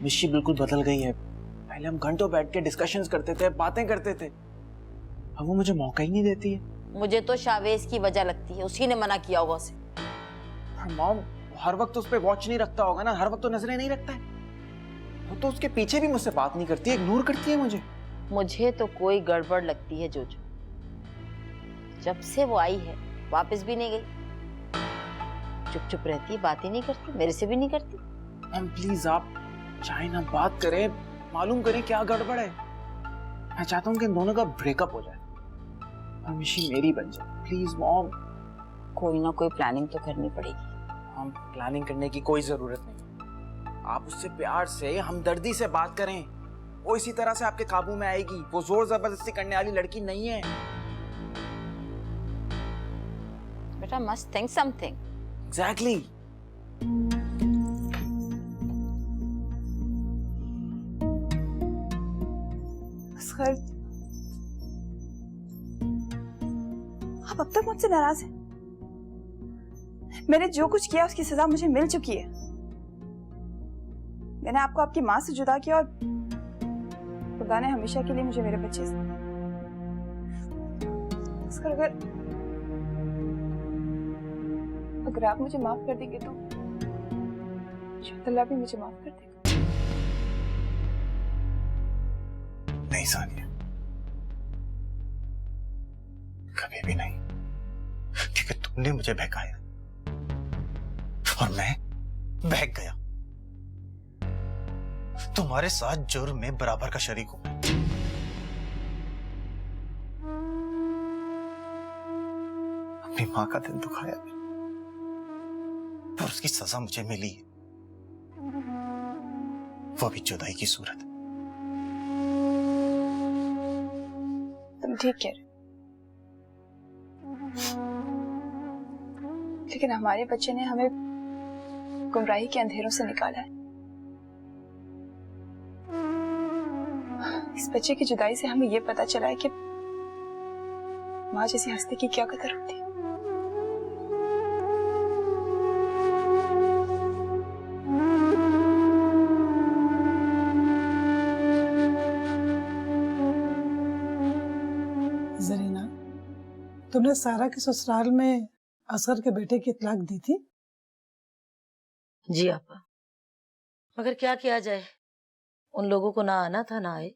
मिशी बिल्कुल बदल गई है। पहले हम घंटों बैठ के डिस्कशंस करते थे, बातें करते थे, अब वो मुझे मौका ही नहीं देती है। मुझे तो शावेज की वजह लगती है, उसी ने मना किया होगा उसे। मॉम हर वक्त उस पे वॉच नहीं रखता होगा ना, हर वक्त तो नजरें नहीं रखता है। वो तो उसके पीछे भी मुझसे बात नहीं करती है, इग्नोर करती है मुझे। मुझे तो कोई गड़बड़ लगती है जोजो। जब से वो आई है वापस भी नहीं गई, चुप चुप रहती है, बात ही नहीं करती, मेरे से भी नहीं करती। मैम प्लीज आप चाहे ना बात करें, मालूम करें क्या गड़बड़ है। मैं चाहता हूँ कि इन दोनों का ब्रेकअप हो जाए और मिशी मेरी बन जाए। Please mom. कोई ना कोई प्लानिंग तो करनी पड़ेगी। हम प्लानिंग करने की कोई जरूरत नहीं। आप उससे प्यार से, हमदर्दी से बात करें, वो इसी तरह से आपके काबू में आएगी। वो जोर जबरदस्ती करने वाली लड़की नहीं है। बेटा मस्ट थिंक समथिंग। एग्जैक्टली। आप अब तक मुझसे नाराज हैं? मैंने जो कुछ किया उसकी सजा मुझे मिल चुकी है। मैंने आपको आपकी माँ से जुदा किया और खुदा ने हमेशा के लिए मुझे मेरे बच्चे से। अगर आप मुझे माफ कर देंगे तो शायद अल्लाह भी मुझे माफ कर देगा। नहीं सानिया, कभी भी नहीं, क्योंकि तुमने मुझे बहकाया और मैं बहक गया। तुम्हारे साथ जुर्म में बराबर का शरीक हूं। अपनी मां का दिल दुखाया और उसकी सजा मुझे मिली है, वो भी जुदाई की सूरत। तुम ठीक कह रहे हो, लेकिन हमारे बच्चे ने हमें गुमराही के अंधेरों से निकाला है। इस बच्चे की जुदाई से हमें यह पता चला है कि माँ जैसी हस्ती की क्या कदर होती है। जरीना, तुमने सारा के ससुराल में असगर के बेटे की इतलाक दी थी? जी आपा, मगर क्या किया जाए, उन लोगों को ना आना था ना आए।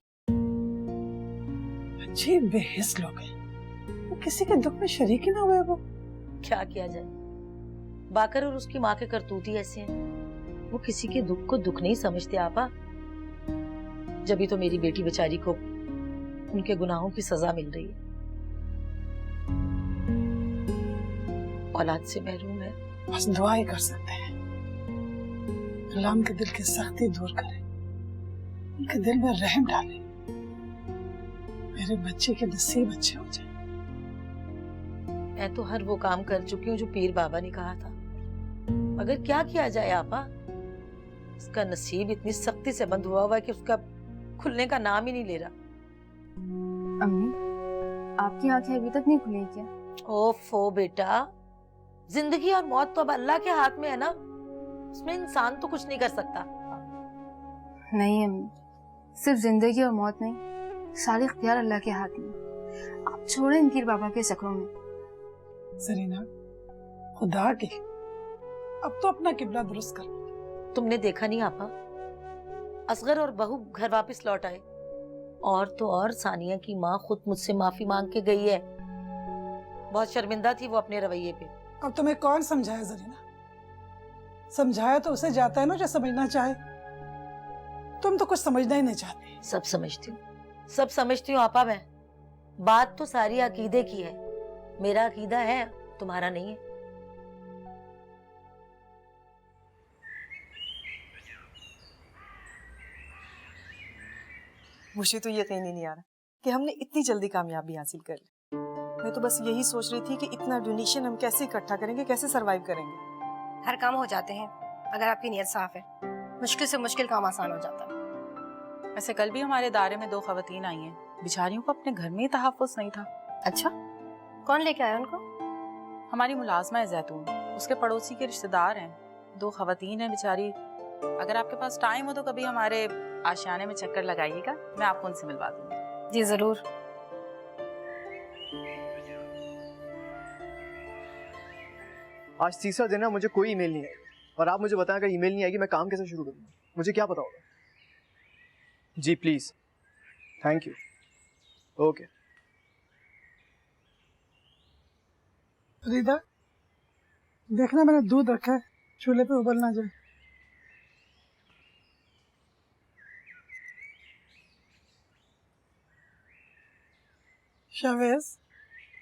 अच्छे बेहिस लोग हैं, वो किसी के दुख में शरीक ही ना हुए। वो क्या किया जाए, बाकर और उसकी माँ के करतूत ही ऐसे हैं, वो किसी के दुख को दुख नहीं समझते आपा। जब ही तो मेरी बेटी बेचारी को उनके गुनाहों की सजा मिल रही है, औलाद से महरूम है। बस दुआ ही कर सकते हैं, अल्लाह उनके दिल की सख्ती दूर करे, उनके दिल में रहम डाले, मेरे बच्चे के नसीब अच्छे हो जाए। मैं तो हर वो काम कर चुकी हूँ जो पीर बाबा ने कहा था, मगर क्या किया जाए आपा, उसका नसीब इतनी सख्ती से बंद हुआ है कि उसका खुलने का नाम ही नहीं ले रहा। अम्मी, आपकी आंखें अभी तक नहीं खुली क्या? ओफो बेटा, जिंदगी और मौत तो अब अल्लाह के हाथ में है ना, उसमें इंसान तो कुछ नहीं कर सकता। नहीं अम्मी, सिर्फ जिंदगी और मौत नहीं, सारे इख्तियार अल्लाह के हाथ में। आप छोड़े इन पीर बाबा के चक्रों में। जरीना, खुदा के अब तो अपना किबला दुरुस्त कर। तुमने देखा नहीं आपा, असगर और बहू घर वापस लौट आए, और तो और सानिया की माँ खुद मुझसे माफी मांग के गई है। बहुत शर्मिंदा थी वो अपने रवैये पे। अब तुम्हें कौन समझाया जरीना? समझाया तो उसे जाता है ना जो समझना चाहे। तुम तो कुछ समझना ही नहीं चाहती। सब समझती हूँ, सब समझती हूँ आपा। मैं बात तो सारी अकीदे की है, मेरा अकीदा है, तुम्हारा नहीं है। मुझे तो यकीन ही नहीं आ रहा कि हमने इतनी जल्दी कामयाबी हासिल कर ली। मैं तो बस यही सोच रही थी कि इतना डोनेशन हम कैसे इकट्ठा करेंगे, कैसे सरवाइव करेंगे। हर काम हो जाते हैं अगर आपकी नीयत साफ है। मुश्किल से मुश्किल काम आसान हो जाता है। वैसे कल भी हमारे दायरे में 2 खवातीन आई हैं, बेचारियों को अपने घर में ही तहफ़्फ़ुज़ नहीं था। अच्छा, कौन लेके आया उनको? हमारी मुलाजमा है जैतून, उसके पड़ोसी के रिश्तेदार हैं। 2 खवातीन हैं बेचारी, अगर आपके पास टाइम हो तो कभी हमारे आशियाने में चक्कर लगाइएगा, मैं आपको उनसे मिलवा दूंगी। जी जरूर। आज तीसरा दिन है, मुझे कोई ईमेल नहीं आई और आप मुझे बताएं अगर ईमेल नहीं आएगी मैं काम कैसे शुरू करूँगा? मुझे क्या पता होगा? जी please, thank you. Okay. Farida, देखना मैंने दूध रखा है, चूल्हे पे उबल ना जाए। शावेज।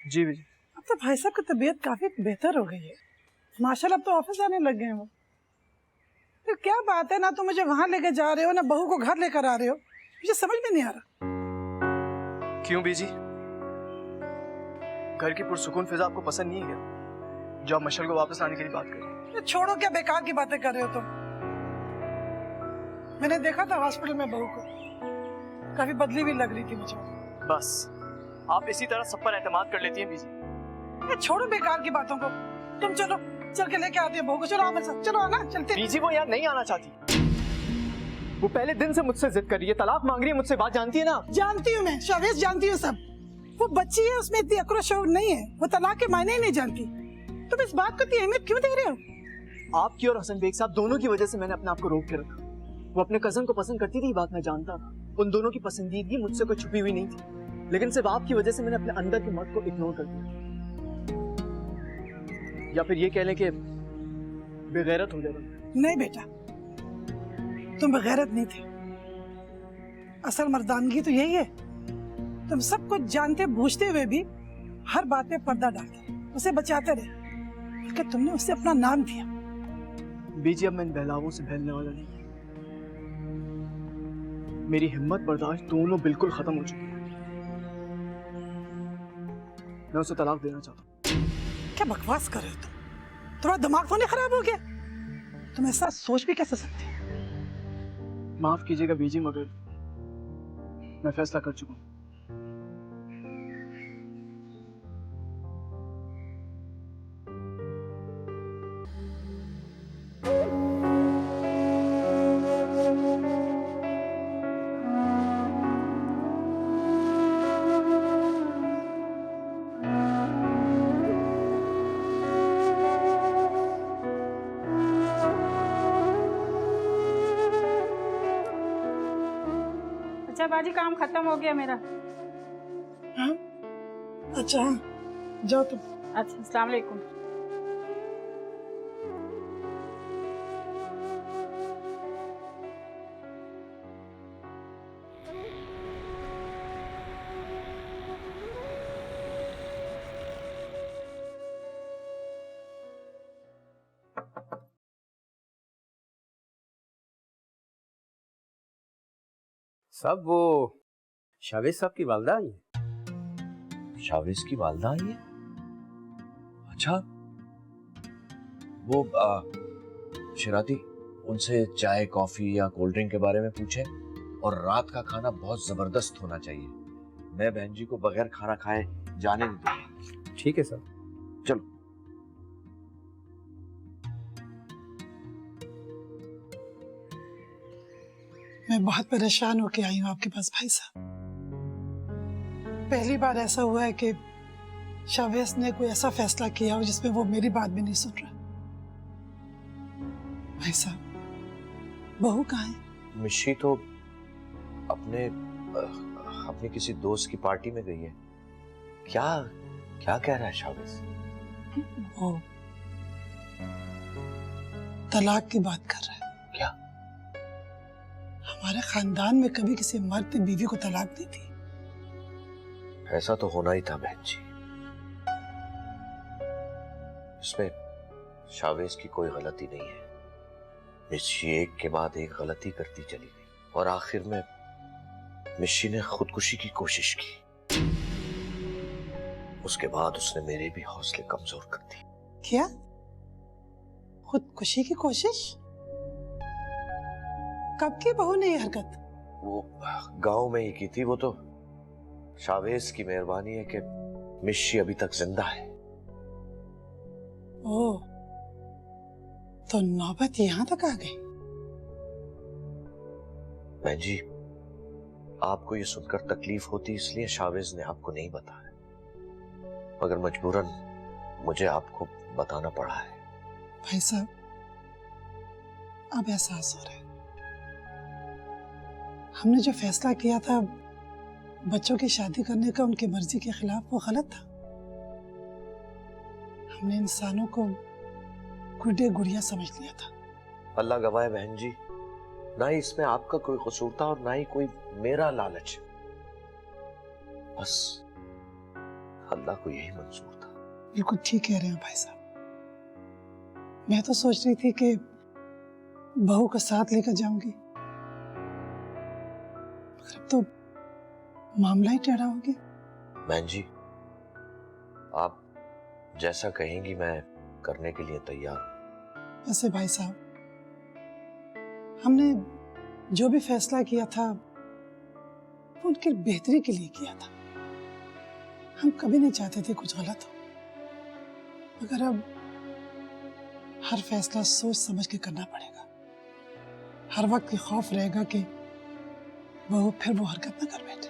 जी बीजी। अब तो भाई साहब की तबीयत काफी बेहतर हो गई है माशाल्लाह, अब तो ऑफिस आने लग गए हैं वो। फिर क्या बात है, ना तो मुझे वहां लेके जा रहे हो ना बहू को घर लेकर आ रहे हो, मुझे समझ में नहीं आ रहा। क्यों बीजी? घर की पुरसुकून फिजा आपको पसंद नहीं है क्या? जो आप मशल को वापस लाने के लिए बात कर रहे हैं। छोड़ो, क्या बेकार की बातें कर रहे हो तुम। मैंने देखा था हॉस्पिटल में बहू को, काफी बदली भी लग रही थी मुझे। बस आप इसी तरह सब पर एतमाद कर लेती हैं बीजी। छोड़ो बेकार की बातों को, तुम चलो, चल के लेके आती है बहू को। चलो मेरे साथ, चलो आना, चलते। बीजी वो यार नहीं आना चाहती, वो पहले दिन से मुझसे जिद कर रही है, तलाक मांग रही है मुझसे, बात जानती है ना? जानती हूँ मैं शावेज, जानती हूँ सब। वो बच्ची है, उसमें इतनी अक्ल शौर नहीं है, वो तलाक के मायने ही नहीं जानती। तुम इस बात को इतनी अहमियत क्यों दे रहे हो? आपकी और हसन बेग साहब दोनों की वजह से मैंने अपने आप को रोक के रखा। वो अपने कजन को पसंद करती थी, बात मैं जानता था। उन दोनों की पसंदीदगी मुझसे कोई छुपी हुई नहीं थी, लेकिन सिर्फ आपकी वजह से मैंने अपने अंदर के मर्द को इग्नोर कर दिया। या फिर ये कह लें कि बेगैरत हो जाएगा। नहीं बेटा, तुम बेगैरत नहीं थे। असल मर्दानगी तो यही है, तुम सब कुछ जानते बूझते हुए भी हर बात पे पर्दा डालते, उसे बचाते रहे, बल्कि तुमने उसे अपना नाम दिया। बीजी अब मैं इन बहलावों से बहलने वाला नहीं। मेरी हिम्मत बर्दाश्त दोनों बिल्कुल खत्म हो चुकी है। मैं उसे तलाक देना चाहता हूँ। क्या बकवास कर रहे हो तुम? तुम्हारा दिमाग तो नहीं खराब हो गया? तुम ऐसा सोच भी कैसे सकते? माफ कीजिएगा बीजी, मगर मैं फैसला कर चुका हूँ। अच्छा बाजी, काम खत्म हो गया मेरा। हाँ? अच्छा हाँ, जाओ तुम। अच्छा, अस्सलाम वालेकुम। सब वो शावेज साहब की वालदा आई है। शावेज की वालदा आई है? अच्छा, वो शराती, उनसे चाय कॉफी या कोल्ड ड्रिंक के बारे में पूछे, और रात का खाना बहुत जबरदस्त होना चाहिए। मैं बहन जी को बगैर खाना खाए जाने नहीं दूंगा। ठीक है सर। चलो। मैं बहुत परेशान होके आई हूँ आपके पास भाई साहब। पहली बार ऐसा हुआ है कि शावेज ने कोई ऐसा फैसला किया हो जिसमें वो मेरी बात भी नहीं सुन रहा। भाई साहब, बहू कहाँ है? मिशी तो अपने किसी दोस्त की पार्टी में गई है। क्या क्या कह रहा है शावेज? वो तलाक की बात कर रहा है। क्या? हमारे खानदान में कभी किसी मर्द ने बीवी को तलाक दी थी? ऐसा तो होना ही था बहन जी। इसमें शावेज की कोई गलती नहीं है। मिशी एक के बाद एक गलती करती चली गई और आखिर में मिशी ने खुदकुशी की कोशिश की। उसके बाद उसने मेरे भी हौसले कमजोर कर दिए। क्या? खुदकुशी की कोशिश? कब की बहू ने ये हरकत? वो गांव में ही की थी। वो तो शावेज की मेहरबानी है कि मिशी अभी तक जिंदा है। ओह, तो नौबत यहां तक आ गई। बहन जी, आपको ये सुनकर तकलीफ होती इसलिए शावेज ने आपको नहीं बताया, मगर मजबूरन मुझे आपको बताना पड़ा है। भाई साहब, अब एहसास हो रहा है, हमने जो फैसला किया था बच्चों की शादी करने का उनकी मर्जी के खिलाफ, वो गलत था। हमने इंसानों को गुड्डे गुड़िया समझ लिया था। अल्लाह गवाह है बहन जी, ना ही इसमें आपका कोई कसूर था और ना ही कोई मेरा लालच। बस अल्लाह को यही मंजूर था। बिल्कुल ठीक कह रहे हैं भाई साहब। मैं तो सोच रही थी कि बहू को साथ लेकर जाऊंगी, मगर अब तो मामला ही टेढ़ा हो गया। बहन जी, आप जैसा कहेंगी मैं करने के लिए तैयार हूं। वैसे भाई साहब, हमने जो भी फैसला किया था वो उनकी बेहतरी के लिए किया था। हम कभी नहीं चाहते थे कुछ गलत हो, मगर अब हर फैसला सोच समझ के करना पड़ेगा। हर वक्त ये खौफ रहेगा कि वो फिर वो हरकत न कर बैठे।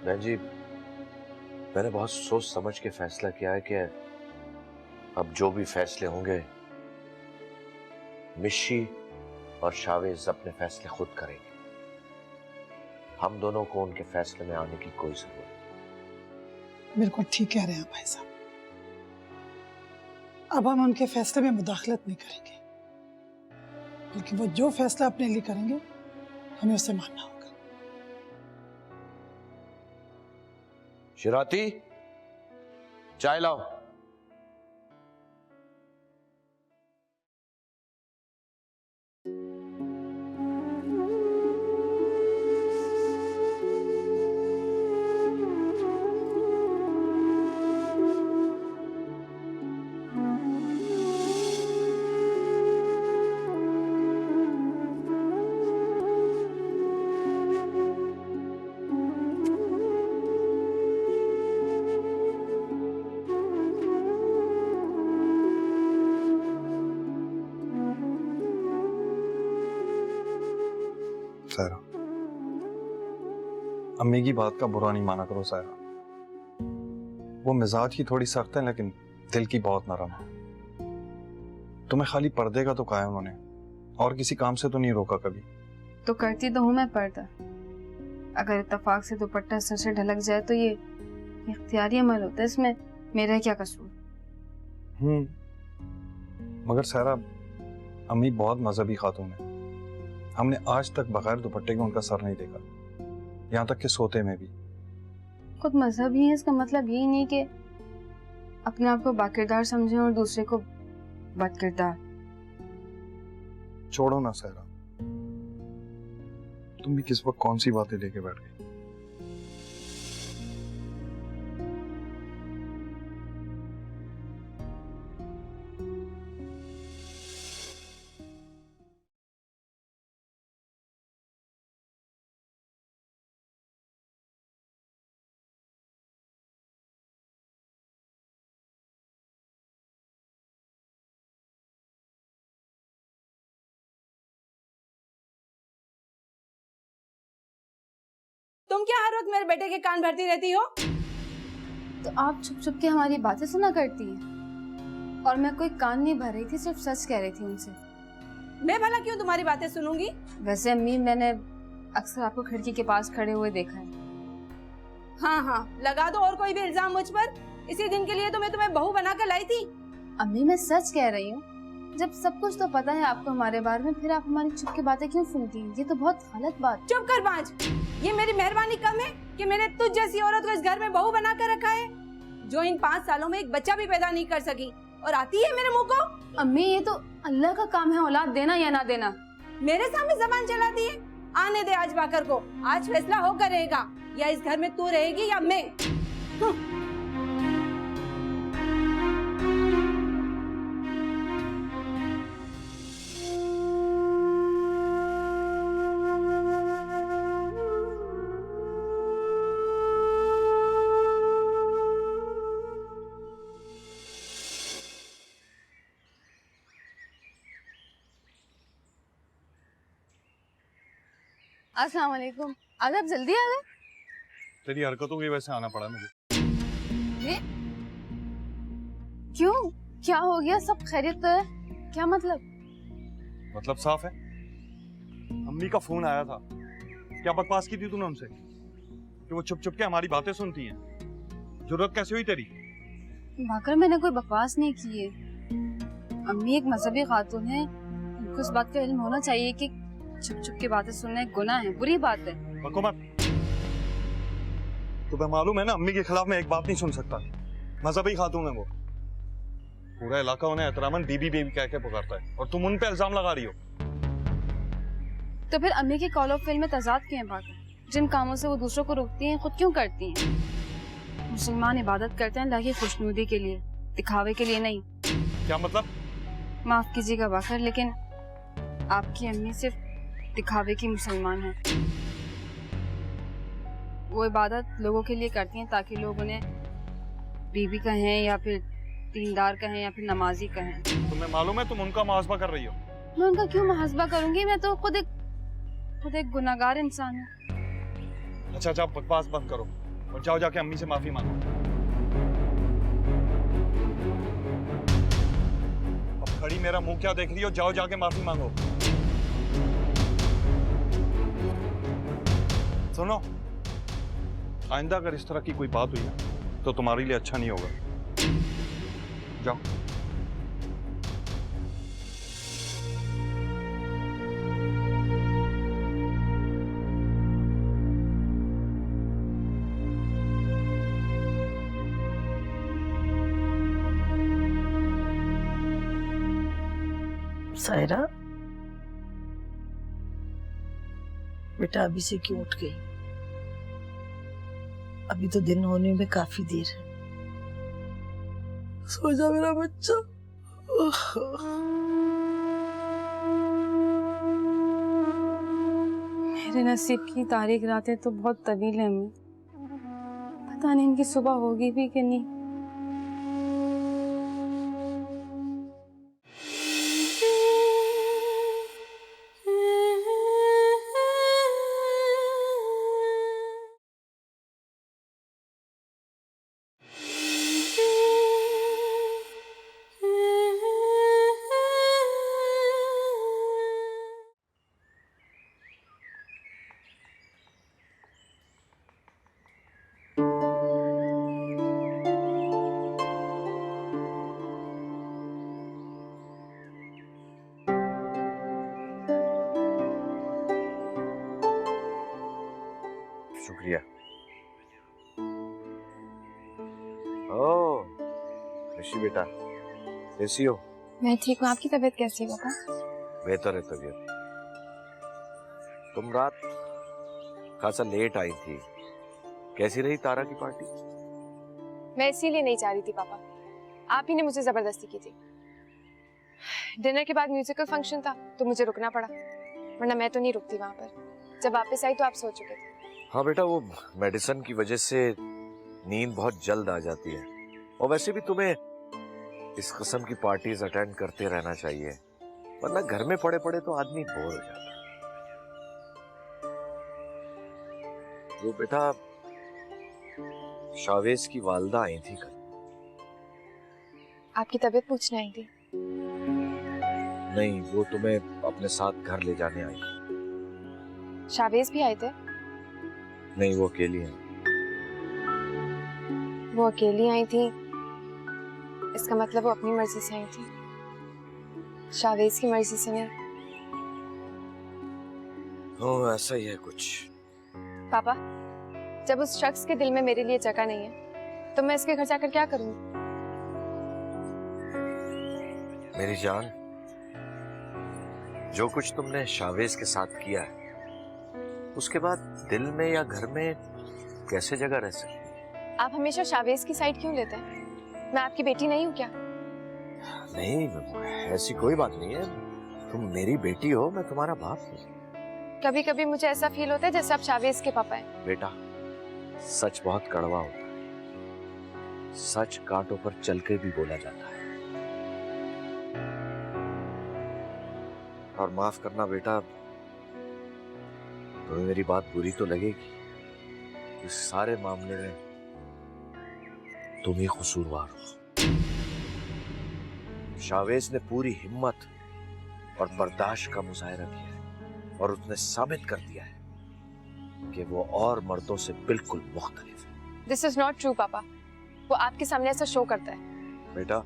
बहन जी, मैंने बहुत सोच समझ के फैसला किया है कि अब जो भी फैसले होंगे मिशी और शावेज अपने फैसले खुद करेंगे। हम दोनों को उनके फैसले में आने की कोई जरूरत नहीं। बिल्कुल ठीक कह रहे हैं भाई साहब। अब हम उनके फैसले में मुदाखलत नहीं करेंगे, बल्कि वो जो फैसला अपने लिए करेंगे हमें उसे मानना होगा। शिराती, चाय लाओ। सायरा, अम्मी की बात का बुरा नहीं माना करो सायरा। वो मिजाज की थोड़ी सख्त है लेकिन दिल की बहुत नरम है। तुम्हें खाली पर्दे का तो कहा है उन्होंने, और किसी काम से तो नहीं रोका कभी। तो करती तो हूँ मैं पर्दा। अगर इत्तेफाक से दुपट्टा सर से ढलक जाए तो ये इख्तियारी अमल होता है, इसमें मेरा क्या कसूर। मगर सायरा, अम्मी बहुत मजहबी खातून है। हमने आज तक बगैर दुपट्टे के उनका सर नहीं देखा, यहाँ तक कि सोते में भी। खुद मजहब ही है, इसका मतलब यही नहीं कि अपने आप को बाकिरदार समझें और दूसरे को बदकिरदार। छोड़ो ना सायरा, तुम भी किस वक्त कौन सी बातें लेके बैठ गई। तुम क्या हर वक्त मेरे बेटे के कान भरती रहती हो? तो आप छुप छुप के हमारी बातें सुना करती हैं, और मैं कोई कान नहीं भर रही थी, सिर्फ सच कह रही थी उनसे। मैं भला क्यों तुम्हारी बातें सुनूंगी? वैसे अम्मी, मैंने अक्सर आपको खिड़की के पास खड़े हुए देखा है। हाँ हाँ, लगा दो और कोई भी इल्जाम मुझ पर। इसी दिन के लिए तो मैं तुम्हें बहू बनाकर लाई थी। अम्मी, मैं सच कह रही हूँ। जब सब कुछ तो पता है आपको हमारे बारे में, फिर आप हमारी छुप के बातें क्यों सुनती हैं? ये तो बहुत गलत बात। चुप कर बांझ। ये मेरी मेहरबानी कम है कि मैंने तुझ जैसी औरत को इस घर में बहू बना कर रखा है, जो इन 5 सालों में एक बच्चा भी पैदा नहीं कर सकी, और आती है मेरे मुंह को। अम्मी, ये तो अल्लाह का काम है औलाद देना या ना देना। मेरे सामने जबान चलाती है। आने दे आज बाकर को, आज फैसला होकर रहेगा, या इस घर में तू रहेगी या मैं। अस्सलाम वालेकुम। आज आप जल्दी आ गए? तेरी हरकतों की वजह से आना पड़ा मुझे। क्यों, क्या हो गया? सब खैरियत तो है? क्या मतलब? मतलब साफ है, अम्मी का फोन आया था। क्या बकवास की थी तूने उनसे कि वो चुप चुप के हमारी बातें सुनती हैं? जरूरत कैसे हुई तेरी? वाकई मैंने कोई बकवास नहीं की है। अम्मी एक मजहबी खातून है, उनको इस बात का इल्म होना चाहिए कि चुप चुप के बातें सुनना एक गुनाह है, बुरी बात है। बको मत। तुम्हें मालूम है ना, अम्मी के खिलाफ मैं एक बात नहीं सुन सकता। मजहबी खातून है वो। पूरा इलाका उन्हें एहतरामन बीबी बेबी कह के पुकारता है और तुम उन पे इल्जाम लगा रही हो। तो फिर अम्मी के कॉल ऑफ फेल में तजाद क्यों है बाकी? जिन कामों से वो दूसरों को रोकती हैं, खुद क्यों करती हैं? मुसलमान इबादत करते हैं अल्लाह की खुशनुदी के लिए, दिखावे के लिए नहीं। क्या मतलब? माफ कीजिएगा बाकर, लेकिन आपकी अम्मी सिर्फ दिखावे की मुसलमान है। वो इबादत लोगों के लिए करती हैं ताकि लोग उन्हें बीबी कहें या फिर दीनदार कहें या फिर नमाजी कहें। तुम्हें मालूम है तुम उनका मुहासबा कर रही हो? मैं उनका क्यों मुहासबा करूंगी? मैं तो खुद एक गुनाहगार इंसान हूँ। अच्छा अच्छा, बकवास बंद करो और जाओ जाके अम्मी से माफी मांगो। अब खड़ी मेरा मुंह क्या देख रही हो? जाओ जाके माफी मांगो। सुनो, आइंदा अगर इस तरह की कोई बात हुई ना तो तुम्हारे लिए अच्छा नहीं होगा। जाओ। सायरा, बेटा अभी से क्यों उठ गई? अभी तो दिन होने में काफी देर है। सो जा मेरा बच्चा। मेरे नसीब की तारीख रातें तो बहुत तवील हैं अम्मी। पता नहीं इनकी सुबह होगी भी कि नहीं। शुक्रिया। ओह ऋषि बेटा, कैसी हो? मैं ठीक हूँ, आपकी तबीयत कैसी है पापा? बेहतर है तबीयत। तुम रात खासा लेट आई थी, कैसी रही तारा की पार्टी? मैं इसीलिए नहीं चाह रही थी पापा, आप ही ने मुझे जबरदस्ती की थी। डिनर के बाद म्यूजिकल फंक्शन था तो मुझे रुकना पड़ा, वरना मैं तो नहीं रुकती वहां पर। जब वापस आई तो आप सो चुके थे। हाँ बेटा, वो मेडिसिन की वजह से नींद बहुत जल्द आ जाती है। और वैसे भी तुम्हें इस किस्म की पार्टीज अटेंड करते रहना चाहिए, वरना घर में पड़े पड़े तो आदमी बोर हो जाता है। वो बेटा, शावेज की वालदा आई थी कल। आपकी तबीयत पूछने आई थी? नहीं, वो तुम्हें अपने साथ घर ले जाने आई। शावेज भी आए थे? नहीं, वो अकेली है। वो अकेली आई थी, इसका मतलब वो अपनी मर्जी से आई थी, शावेज की मर्जी से नहीं। ओह, ऐसा ही है कुछ। पापा, जब उस शख्स के दिल में मेरे लिए जगह नहीं है तो मैं इसके घर जाकर क्या करूंगी? मेरी जान, जो कुछ तुमने शावेज के साथ किया है, उसके बाद दिल में या घर में कैसे जगह रह सकती? आप हमेशा शावेज की साइड क्यों लेते हैं? मैं आपकी बेटी नहीं हूँ क्या? नहीं, ऐसी कोई बात नहीं है। तुम मेरी बेटी हो, मैं तुम्हारा बाप हूँ। कभी कभी मुझे ऐसा फील होता है जैसे आप शावेज के पापा हैं। बेटा, सच बहुत कड़वा होता है। सच कांटों पर चल के भी बोला जाता है। और माफ करना बेटा, तुम्हें मेरी बात बुरी तो लगेगी, इस सारे मामले में तुम ही कसूरवार हो। शावेज ने पूरी हिम्मत और बर्दाश्त का मुजाहिरा किया है और उसने साबित कर दिया है कि वो और मर्दों से बिल्कुल मुख्तलिफ है। दिस इज नॉट ट्रू पापा, वो आपके सामने ऐसा शो करता है। बेटा,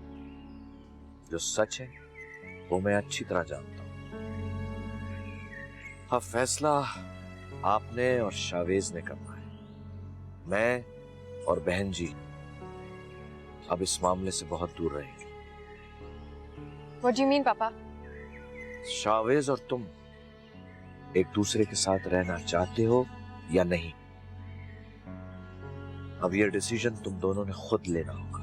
जो सच है वो मैं अच्छी तरह जानता हूँ। अब फैसला आपने और शावेज ने करना है। मैं और बहन जी अब इस मामले से बहुत दूर रहेंगे। What do you mean, पापा? शावेज और तुम एक दूसरे के साथ रहना चाहते हो या नहीं? अब ये डिसीजन तुम दोनों ने खुद लेना होगा।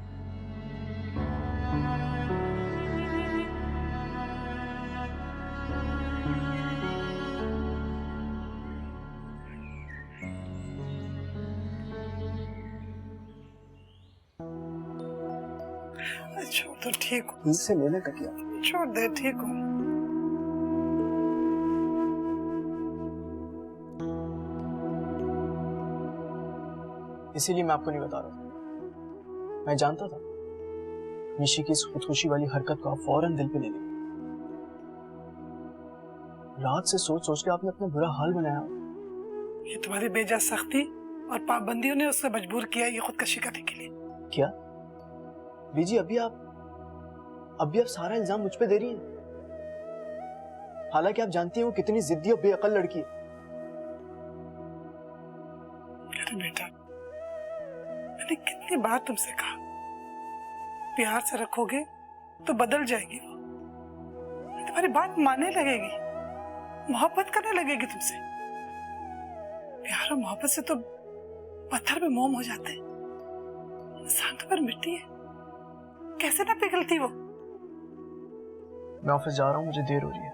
छोड़ तो ठीक हो, इससे लेने का क्या? छोड़ दे, ठीक हो। इसीलिए मैं आपको नहीं बता रहा था। मैं जानता था निशी की इस खुदकुशी वाली हरकत को आप फौरन दिल पे ले लेंगे। रात से सोच सोच के आपने अपना बुरा हाल बनाया। ये तुम्हारी बेजा सख्ती और पाबंदियों ने उससे मजबूर किया ये खुदकशी करने के लिए। क्या बीजी, अभी आप सारा इल्जाम मुझ पे दे रही हैं, हालांकि आप जानती हैं वो कितनी जिद्दी और बेअकल लड़की है। अरे बेटा, मैंने कितनी बार तुमसे कहा, प्यार से रखोगे तो बदल जाएगी वो, तुम्हारी बात मानने लगेगी, मोहब्बत करने लगेगी तुमसे। प्यार और मोहब्बत से तो पत्थर पे मोम हो जाते हैं, इंसान तो पर मिट्टी है, कैसे ना पिघलती वो। मैं ऑफिस जा रहा हूँ, मुझे देर हो रही है।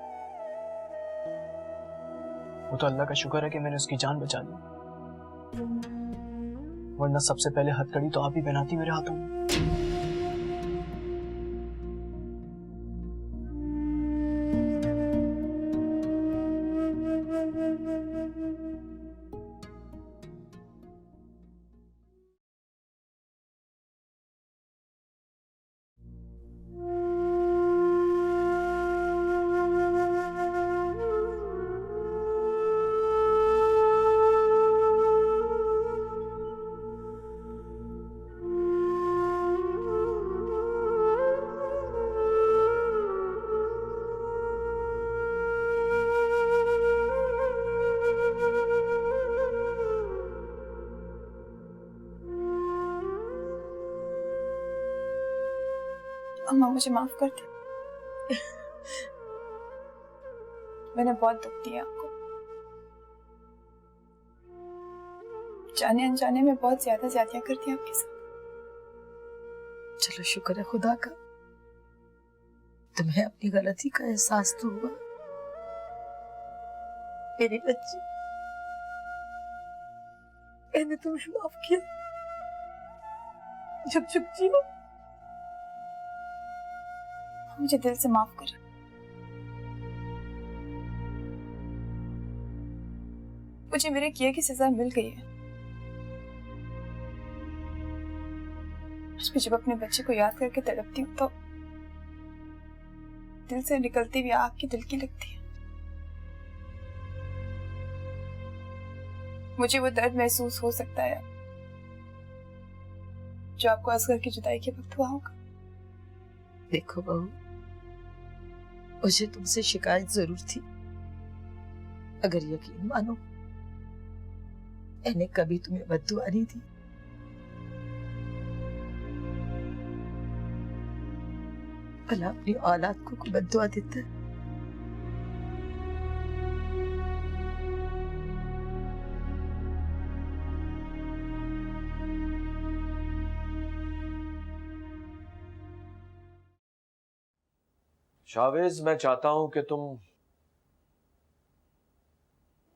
वो तो अल्लाह का शुक्र है कि मैंने उसकी जान बचा ली, वरना सबसे पहले हथकड़ी तो आप ही पहनाती मेरे हाथों में। अम्मा मुझे माफ कर दे, मैंने बहुत दुख दिया आपको। जाने अनजाने में बहुत ज्यादा ज्यादतियां कर दी आपके साथ। चलो शुक्र है खुदा का, तुम्हें अपनी गलती का एहसास तो हुआ। मेरी बच्ची, मैंने तुम्हें माफ किया। चुप चुप जियो। मुझे दिल से माफ कर। मुझे मेरे किए की सजा मिल गई है। आज मैं जब अपने बच्चे को याद करके तड़पती हूँ तो दिल से निकलती हुई आग की दिलकी लगती है। मुझे वो दर्द महसूस हो सकता है जो आपको असगर की जुदाई के वक्त हुआ होगा। देखो बहू, मुझे तुमसे शिकायत जरूर थी। अगर यकीन मानो, मैंने कभी तुम्हें बद्दुआ नहीं दी। भला अपनी औलाद को बद्दुआ देता है? शावेज, मैं चाहता हूं कि तुम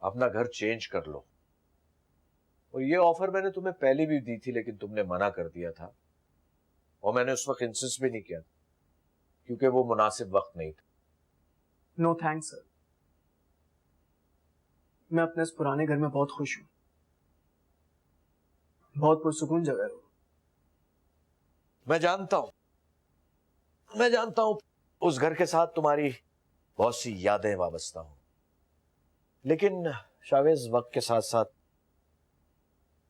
अपना घर चेंज कर लो। और ये ऑफर मैंने तुम्हें पहले भी दी थी, लेकिन तुमने मना कर दिया था, और मैंने उस वक्त इंसिस्ट भी नहीं किया क्योंकि वो मुनासिब वक्त नहीं था। नो थैंक्स सर, मैं अपने इस पुराने घर में बहुत खुश हूँ। बहुत पुरसुकून जगह है। मैं जानता हूँ उस घर के साथ तुम्हारी बहुत सी यादें वाबस्ता हो, लेकिन शावेज वक्त के साथ साथ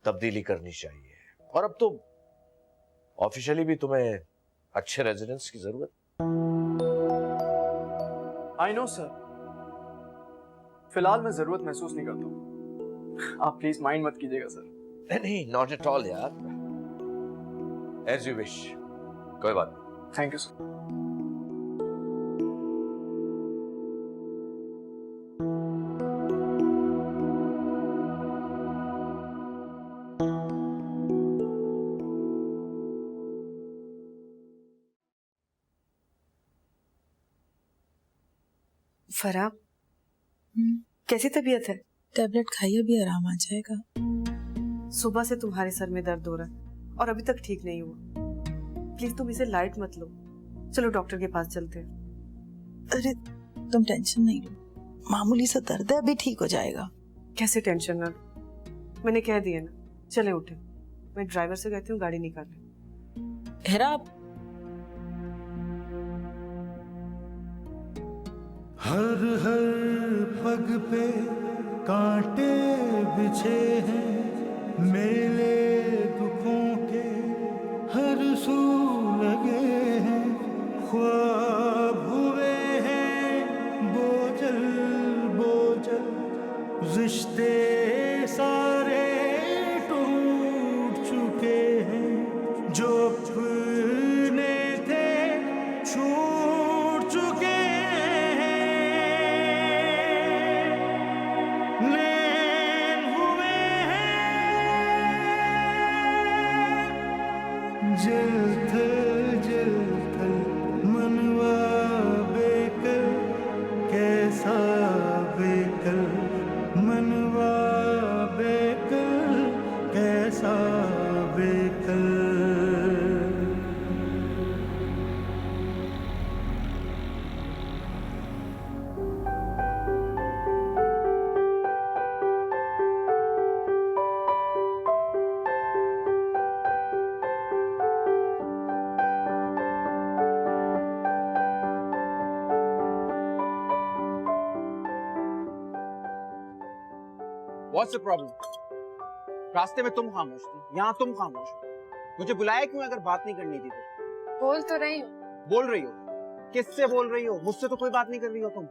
तब्दीली करनी चाहिए, और अब तो ऑफिशियली भी तुम्हें अच्छे रेजिडेंस की जरूरत। आई नो सर, फिलहाल मैं जरूरत महसूस नहीं करता हूँ। आप प्लीज माइंड मत कीजिएगा सर। नहीं, नॉट एट ऑल यार, एज यू विश, कोई बात नहीं। Thank you sir. फराह, कैसी तबीयत है? टेबलेट खाइए, अभी आराम आ जाएगा। सुबह से तुम्हारे सर में दर्द हो रहा है और अभी तक ठीक नहीं हुआ। प्लीज तुम इसे लाइट मत लो। चलो डॉक्टर के पास चलते हैं। अरे तुम टेंशन नहीं लो, मामूली सा दर्द है, अभी ठीक हो जाएगा। कैसे टेंशन ना लो, मैंने कह दिया ना। चले उठे, मैं ड्राइवर से कहती हूँ गाड़ी निकाले। हेरा, हर पग पे कांटे बिछे हैं, मेले दुखों के हर सू लगे हैं, ख्वाब हुए हैं बोझल बोझल, रिश्ते सारे टूट चुके हैं, जो अपने थे छूट चुके हैं, नैन हुए हैं जल थल मनवा बेकल, कैसा बेकल मनवा बेकल, कैसा बेकल। What's the problem? रास्ते में तुम खामोश थी, यहाँ तुम खामोश हो। मुझे बुलाया क्यों अगर बात नहीं करनी थी तो? बोल तो रही हूँ। बोल रही हो? किससे बोल रही हो? मुझसे तो कोई बात नहीं कर रही हो तुम।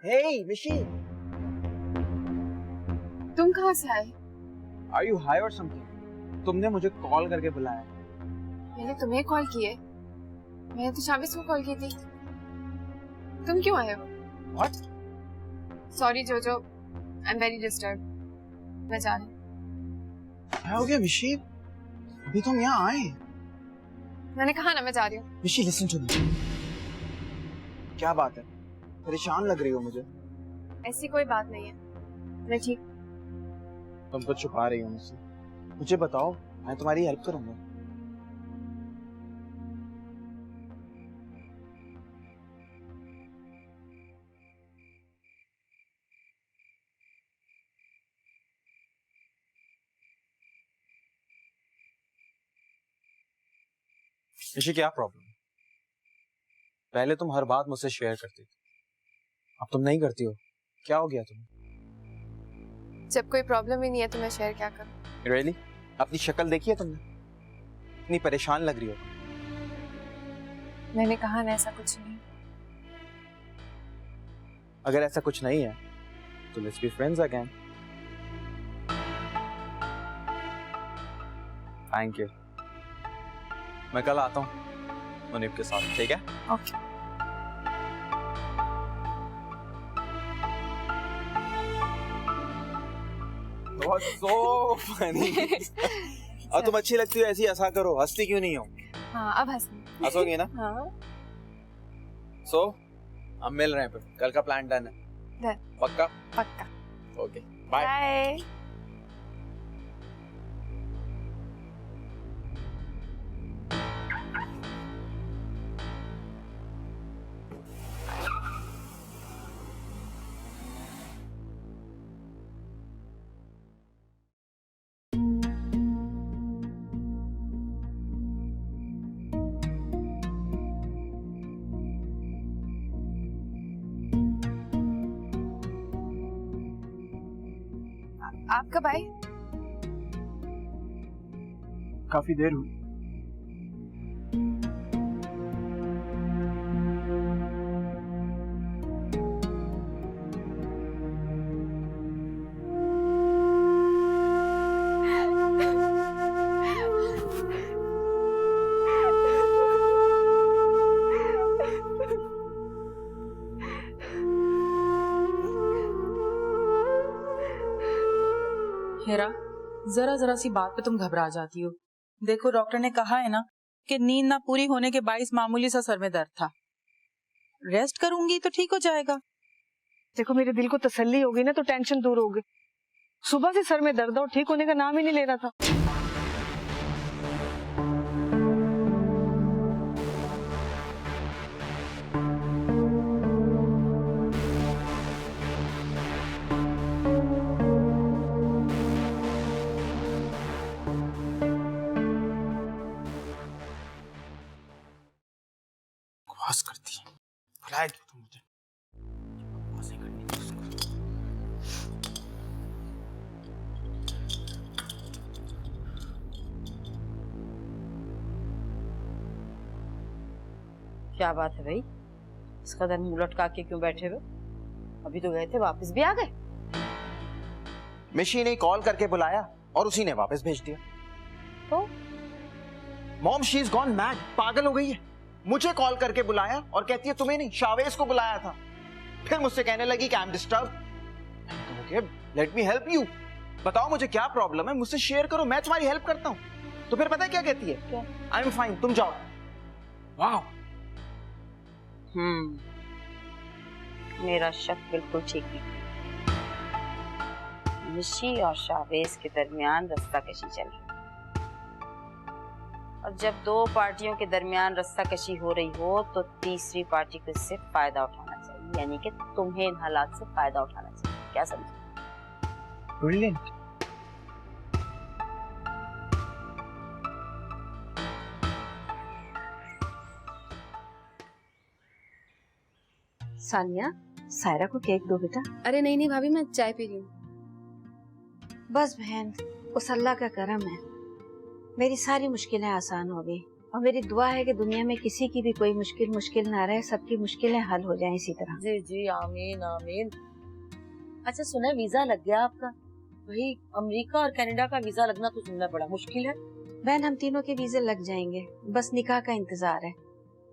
Hey, मिशी। तुम कहाँ से आए? Are you high or something? तुमने मुझे कॉल करके बुलाया। मैंने तुम्हें कॉल की है? मैंने तो शाबिश को कॉल की थी। तुम क्यों आए हो? What? Sorry जोजो, I'm very disturbed. मैं जा रही हूँ। क्या हो गया मिशी? अभी तुम यहाँ आए। मैंने कहा ना मैं जा रही हूँ। मिशी listen to me। क्या बात है? परेशान लग रही हो मुझे। ऐसी कोई बात नहीं है, मैं ठीक। तुम तो छुपा रही हो मुझसे। मुझे बताओ, मैं तुम्हारी हेल्प करूंगा। ऋषि, क्या प्रॉब्लम? पहले तुम हर बात मुझसे शेयर करती थी, अब तुम नहीं करती हो। क्या हो गया तुम्हें? जब कोई प्रॉब्लम ही नहीं है तो मैं शेयर क्या करूं? Really? अपनी शक्ल देखी है तुमने? इतनी परेशान लग रही हो। मैंने कहा ना ऐसा कुछ नहीं। अगर ऐसा कुछ नहीं है तो let's be friends again. Thank you. मैं कल आता हूँ मुनीब के साथ, ठीक है? ओके। So funny. और तुम अच्छी लगती हो, ऐसी हंसा करो। हंसती क्यों नहीं हो? हाँ, अब हंसोगी ना? हाँ। So हम मिल रहे हैं फिर। कल का प्लान डन है? डन। पक्का? पक्का। Okay, bye. बाय। आप कब आए? काफी देर हुई। हेरा, जरा जरा सी बात पे तुम घबरा जाती हो। देखो डॉक्टर ने कहा है ना कि नींद ना पूरी होने के बाइस मामूली सा सर में दर्द था। रेस्ट करूंगी तो ठीक हो जाएगा। देखो मेरे दिल को तसल्ली हो गई ना तो टेंशन दूर हो गई। सुबह से सर में दर्द और ठीक होने का नाम ही नहीं ले रहा था। बकवास करती है, बुलाया क्यों तुम मुझे? बकवास नहीं करनी थी उसको। क्या बात है भाई, इस कदर मुंह लटका के क्यों बैठे हुए? अभी तो गए थे, वापस भी आ गए। मिशी ने कॉल करके बुलाया और उसी ने वापस भेज दिया। तो mom, she is gone mad, पागल हो गई है। मुझे कॉल करके बुलाया और कहती है तुम्हें नहीं, शावेज को बुलाया था। फिर मुझसे कहने लगी कि I am disturb. Let me help you. बताओ मुझे क्या प्रॉब्लम है, मुझसे शेयर करो, मैं तुम्हारी हेल्प करता हूँ। तो फिर पता है क्या कहती है? आई एम फाइन, तुम जाओ। वाह, मेरा शक बिल्कुल ठीक है। मिशी और शावेज के दरमियान रस्साकशी चल रही है, और जब दो पार्टियों के दरमियान रस्साकशी हो रही हो तो तीसरी पार्टी को इससे फायदा उठाना चाहिए, यानी कि तुम्हें इन हालात से फायदा उठाना चाहिए। क्या समझे? ब्रिलियंट। सानिया, सायरा को केक दो बेटा। अरे नहीं नहीं भाभी, मैं चाय पी रही हूँ। बस बहन, उस अल्लाह का करम है, मेरी सारी मुश्किलें आसान हो गई। और मेरी दुआ है कि दुनिया में किसी की भी कोई मुश्किल ना रहे, सबकी मुश्किलें हल हो जाएं इसी तरह। जी जी, आमीन आमीन। अच्छा सुना, वीजा लग गया आपका? वही अमेरिका और कनाडा का वीजा लगना तो सुनना बड़ा मुश्किल है। बहन, हम तीनों के वीजे लग जाएंगे, बस निकाह का इंतजार है।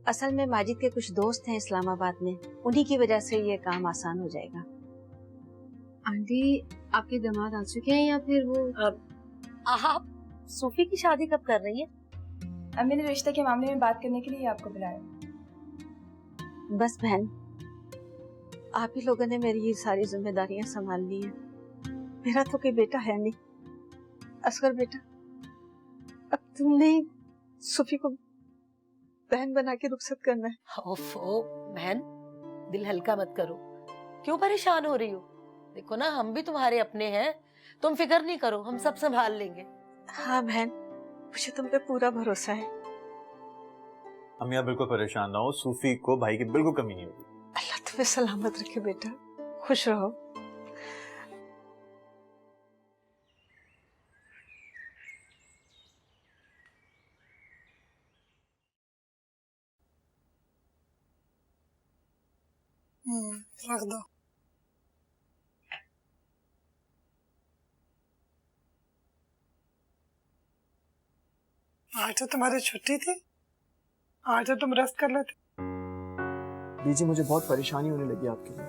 असल में माजिद के कुछ दोस्त हैं इस्लामाबाद में, उन्हीं की वजह से ये काम आसान हो जाएगा। आंटी, आपके दामाद आ चुके हैं या फिर वो? आप सूफी की शादी कब कर रही है? अब मैंने रिश्ते के मामले में बात करने के लिए आपको बुलाया। बस बहन, आप ही लोगों ने मेरी ये सारी जिम्मेदारियां संभाल ली हैं। मेरा तो कोई बेटा है नहीं। असगर बेटा, अब तुमने सूफी को बहन बना के रुखसत करना है। ओफो बहन, दिल हल्का मत करो, क्यों परेशान हो रही हो? देखो ना, हम भी तुम्हारे अपने हैं, तुम फिक्र नहीं करो, हम सब संभाल लेंगे। हाँ बहन, मुझे तुम पे पूरा भरोसा है। अम्मी आप बिल्कुल परेशान ना हो, सूफी को भाई की बिल्कुल कमी नहीं होगी। अल्लाह तुम्हें सलामत रखे बेटा, खुश रहो। रख दो। आज तो तुम्हारी छुट्टी थी, आज तो तुम रेस्ट कर लेते। बीजी, मुझे बहुत परेशानी होने लगी आपके लिए।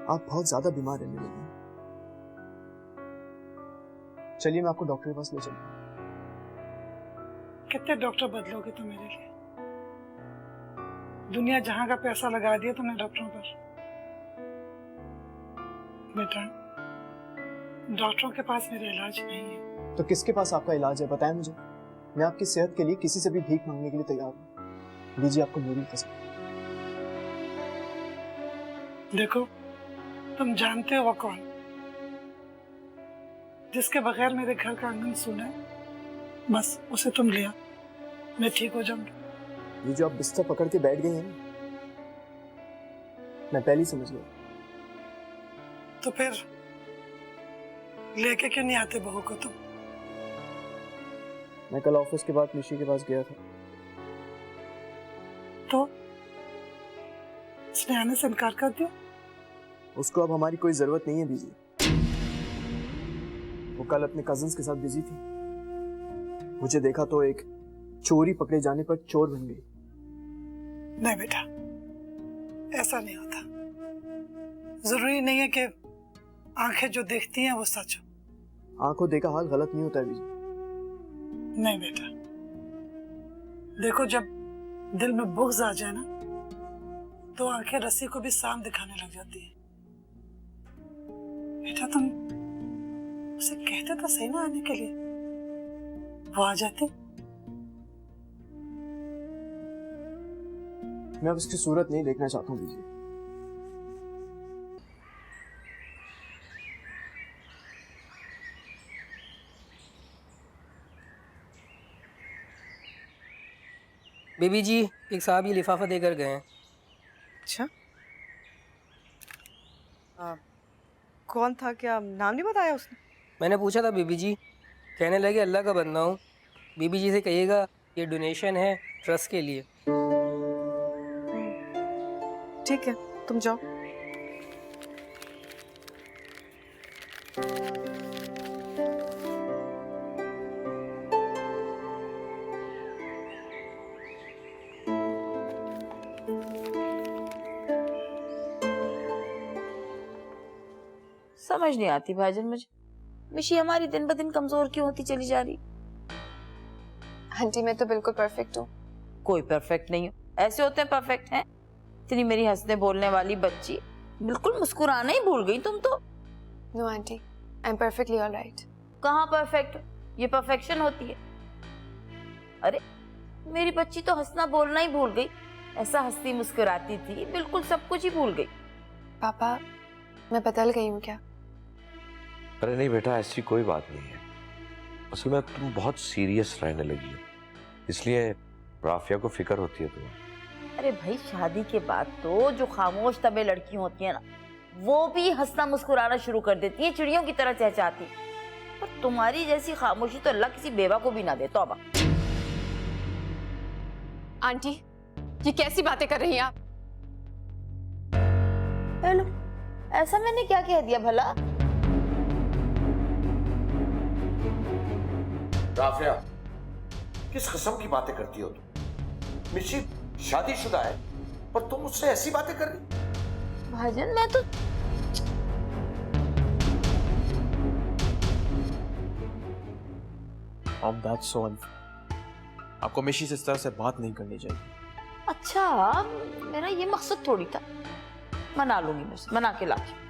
आप बहुत ज्यादा बीमार रहने लगी। चलिए मैं आपको डॉक्टर के पास ले चलता हूँ। कितने डॉक्टर बदलोगे तुम मेरे लिए? दुनिया जहां का पैसा लगा दिया तुमने डॉक्टरों पर। बेटा, डॉक्टरों के पास मेरा इलाज नहीं है। तो किसके पास आपका इलाज है, बताएं मुझे। मैं आपकी सेहत के लिए किसी से भी भीख मांगने के लिए तैयार हूँ। लीजिए आपको मेरी कसम। देखो, तुम जानते हो वो कौन, जिसके बगैर मेरे घर का आंगन सूना है, बस उसे तुम लिया, मैं ठीक हो जाऊंगी। ये जो आप बिस्तर पकड़ के बैठ गई हैं ना, मैं पहले ही समझ गया। तो फिर लेके क्यों नहीं आते बहू को तुम? मैं कल ऑफिस के बाद निशी के पास गया था। तो उसने आने से इनकार कर दिया? उसको अब हमारी कोई जरूरत नहीं है बीजी। वो कल अपने कजिन्स के साथ बिजी थी। मुझे देखा तो एक चोरी पकड़े जाने पर चोर बन गई। नहीं बेटा, ऐसा नहीं होता। जरूरी नहीं है कि आंखें जो देखती हैं वो सच हो। आंखों देखा हाल गलत नहीं होता है बीजी। नहीं बेटा, देखो जब दिल में बुग़्ज़ आ जाए ना तो आंखें रस्सी को भी साम दिखाने लग जाती है। बेटा तुम उसे कहते तो सही ना आने के लिए, वो आ जाती। मैं अब उसकी सूरत नहीं देखना चाहता हूँ बीजी। बीबी जी, एक साहब ये लिफाफा देकर गए हैं। अच्छा, कौन था? क्या नाम नहीं बताया उसने? मैंने पूछा था बीबी जी, कहने लगे अल्लाह का बंदा हूँ। बीबी जी से कहिएगा ये डोनेशन है ट्रस्ट के लिए। ठीक है, तुम जाओ। समझ नहीं आती भाईजान मुझे, मिशी हमारी दिन ब दिन कमजोर क्यों होती चली जा रही? आंटी मैं तो बिल्कुल परफेक्ट हूँ। कोई परफेक्ट नहीं हो, ऐसे होते हैं परफेक्ट हैं। इतनी मेरी हंसने बोलने वाली बच्ची, बिल्कुल मुस्कुराना ही भूल गई तुम तो। No aunty, I am perfectly alright. कहाँ परफेक्ट? ये परफेक्शन होती है? अरे मेरी बच्ची तो हंसना बोलना ही भूल गई। ऐसा हंसती मुस्कुराती थी, बिल्कुल सब कुछ ही भूल गई। पापा मैं बदल गई हूँ क्या? अरे नहीं बेटा, ऐसी कोई बात नहीं है। असल में तुम बहुत सीरियस रहने लगी हो, इसलिए राफिया को फिक्र होती है तुम्हें। अरे भाई शादी के बाद तो जो खामोश तबे लड़की होती है ना, वो भी हंसना मुस्कुराना शुरू कर देती है, चिड़ियों की तरह चहचहाती। पर तुम्हारी जैसी खामोशी तो अल्लाह किसी बेवा को भी ना दे। तौबा। आंटी ये कैसी बातें कर रही हैं आप? हेलो, ऐसा मैंने क्या कह दिया भला? राफिया, किस किस्म की बातें करती हो तुम? मिशी शादीशुदा है और तुम मुझसे ऐसी बातें कर रही? भाईजान मैं तो that's so unfair. आपको मिशी से इस तरह से बात नहीं करनी चाहिए। अच्छा, मेरा ये मकसद थोड़ी था। मना लूंगी मैं, मना के लाके।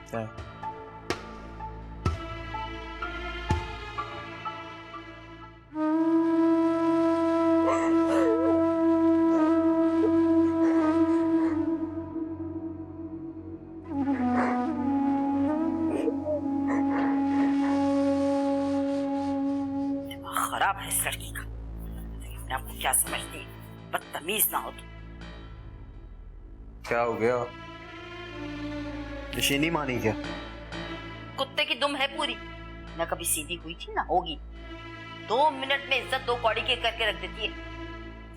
खराब है इस लड़की का। अपने आप को क्या समझती है, बदतमीज ना हो तो। क्या हो गया? निशी नहीं मानी क्या? कुत्ते की दुम है पूरी, ना कभी सीधी हुई थी ना होगी। 2 मिनट में इज्जत 2 कौड़ी के करके रख देती है।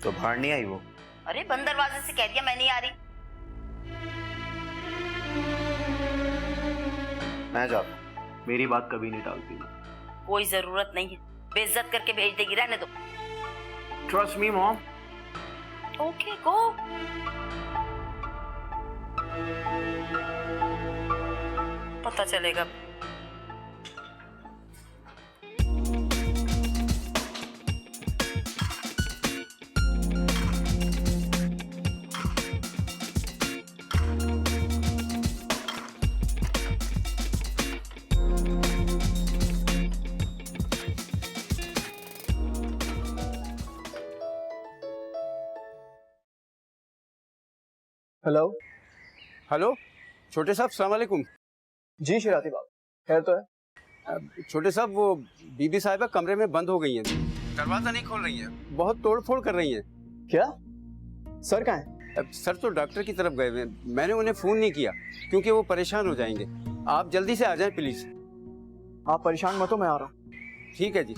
तो बाहर नहीं आई वो? अरे बंद दरवाजे से कह दिया मैं नहीं आ रही। मैं जाता, मेरी बात कभी नहीं टालती। कोई जरूरत नहीं है, बेइज्जत करके भेज देगी, रहने दो। Trust me mom. Okay go. पता चलेगा। हेलो हेलो छोटे साहब, सलाम वालेकुम। जी शिराती बाबू, खैर तो है? छोटे साहब, वो बीबी साहिबा कमरे में बंद हो गई हैं, दरवाजा नहीं खोल रही हैं, बहुत तोड़फोड़ कर रही हैं। क्या? सर कहाँ हैं? सर तो डॉक्टर की तरफ गए हुए हैं। मैंने उन्हें फोन नहीं किया क्योंकि वो परेशान हो जाएंगे। आप जल्दी से आ जाएं प्लीज। आप परेशान मत हो, मैं आ रहा हूँ। ठीक है जी।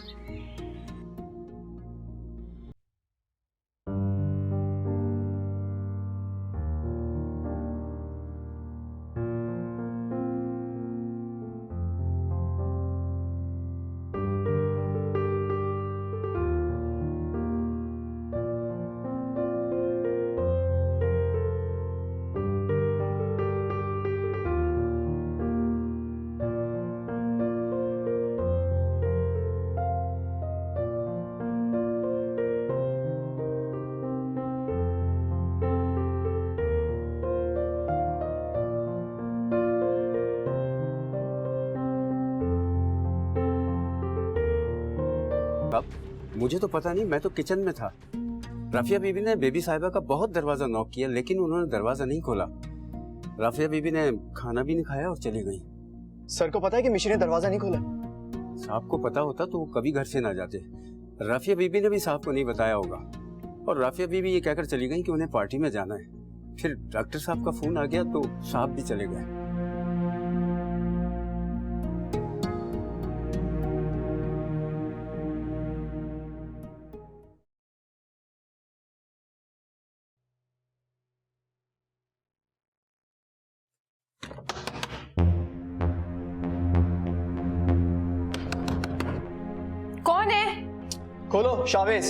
मुझे तो पता नहीं, मैं तो किचन में था। राफिया बीबी ने बेबी साहिबा का बहुत दरवाजा नॉक किया, लेकिन उन्होंने दरवाजा नहीं खोला। राफिया बीबी ने खाना भी नहीं खाया और चली गई। सर को पता है कि मिशी ने दरवाजा नहीं खोला? साहब को पता होता तो वो कभी घर से ना जाते। राफिया बीबी ने भी साहब को नहीं बताया होगा, और राफिया बीबी ये कहकर चली गई कि उन्हें पार्टी में जाना है। फिर डॉक्टर साहब का फोन आ गया तो साहब भी चले गए। कौन है? खोलो, शावेज।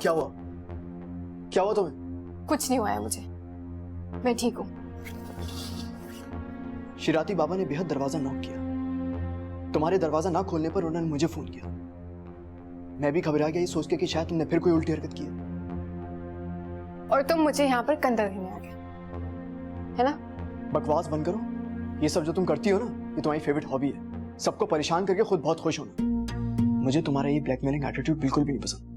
क्या हुआ? क्या हुआ तुम्हें? कुछ नहीं हुआ है मुझे, मैं ठीक हूँ। शिराती बाबा ने बेहद दरवाजा नॉक किया। तुम्हारे दरवाजा ना खोलने पर उन्होंने मुझे फोन किया। मैं भी घबरा गया ये सोच के कि शायद तुमने फिर कोई उल्टी हरकत की है। और तुम मुझे यहाँ पर कंधा देने आ गए, है ना? बकवास बंद करो। ये सब जो तुम करती हो ना, ये तुम्हारी फेवरेट हॉबी है। सबको परेशान करके खुद बहुत खुश होना। मुझे तुम्हारा ये ब्लैकमेलिंग एटीट्यूड बिल्कुल भी नहीं पसंद।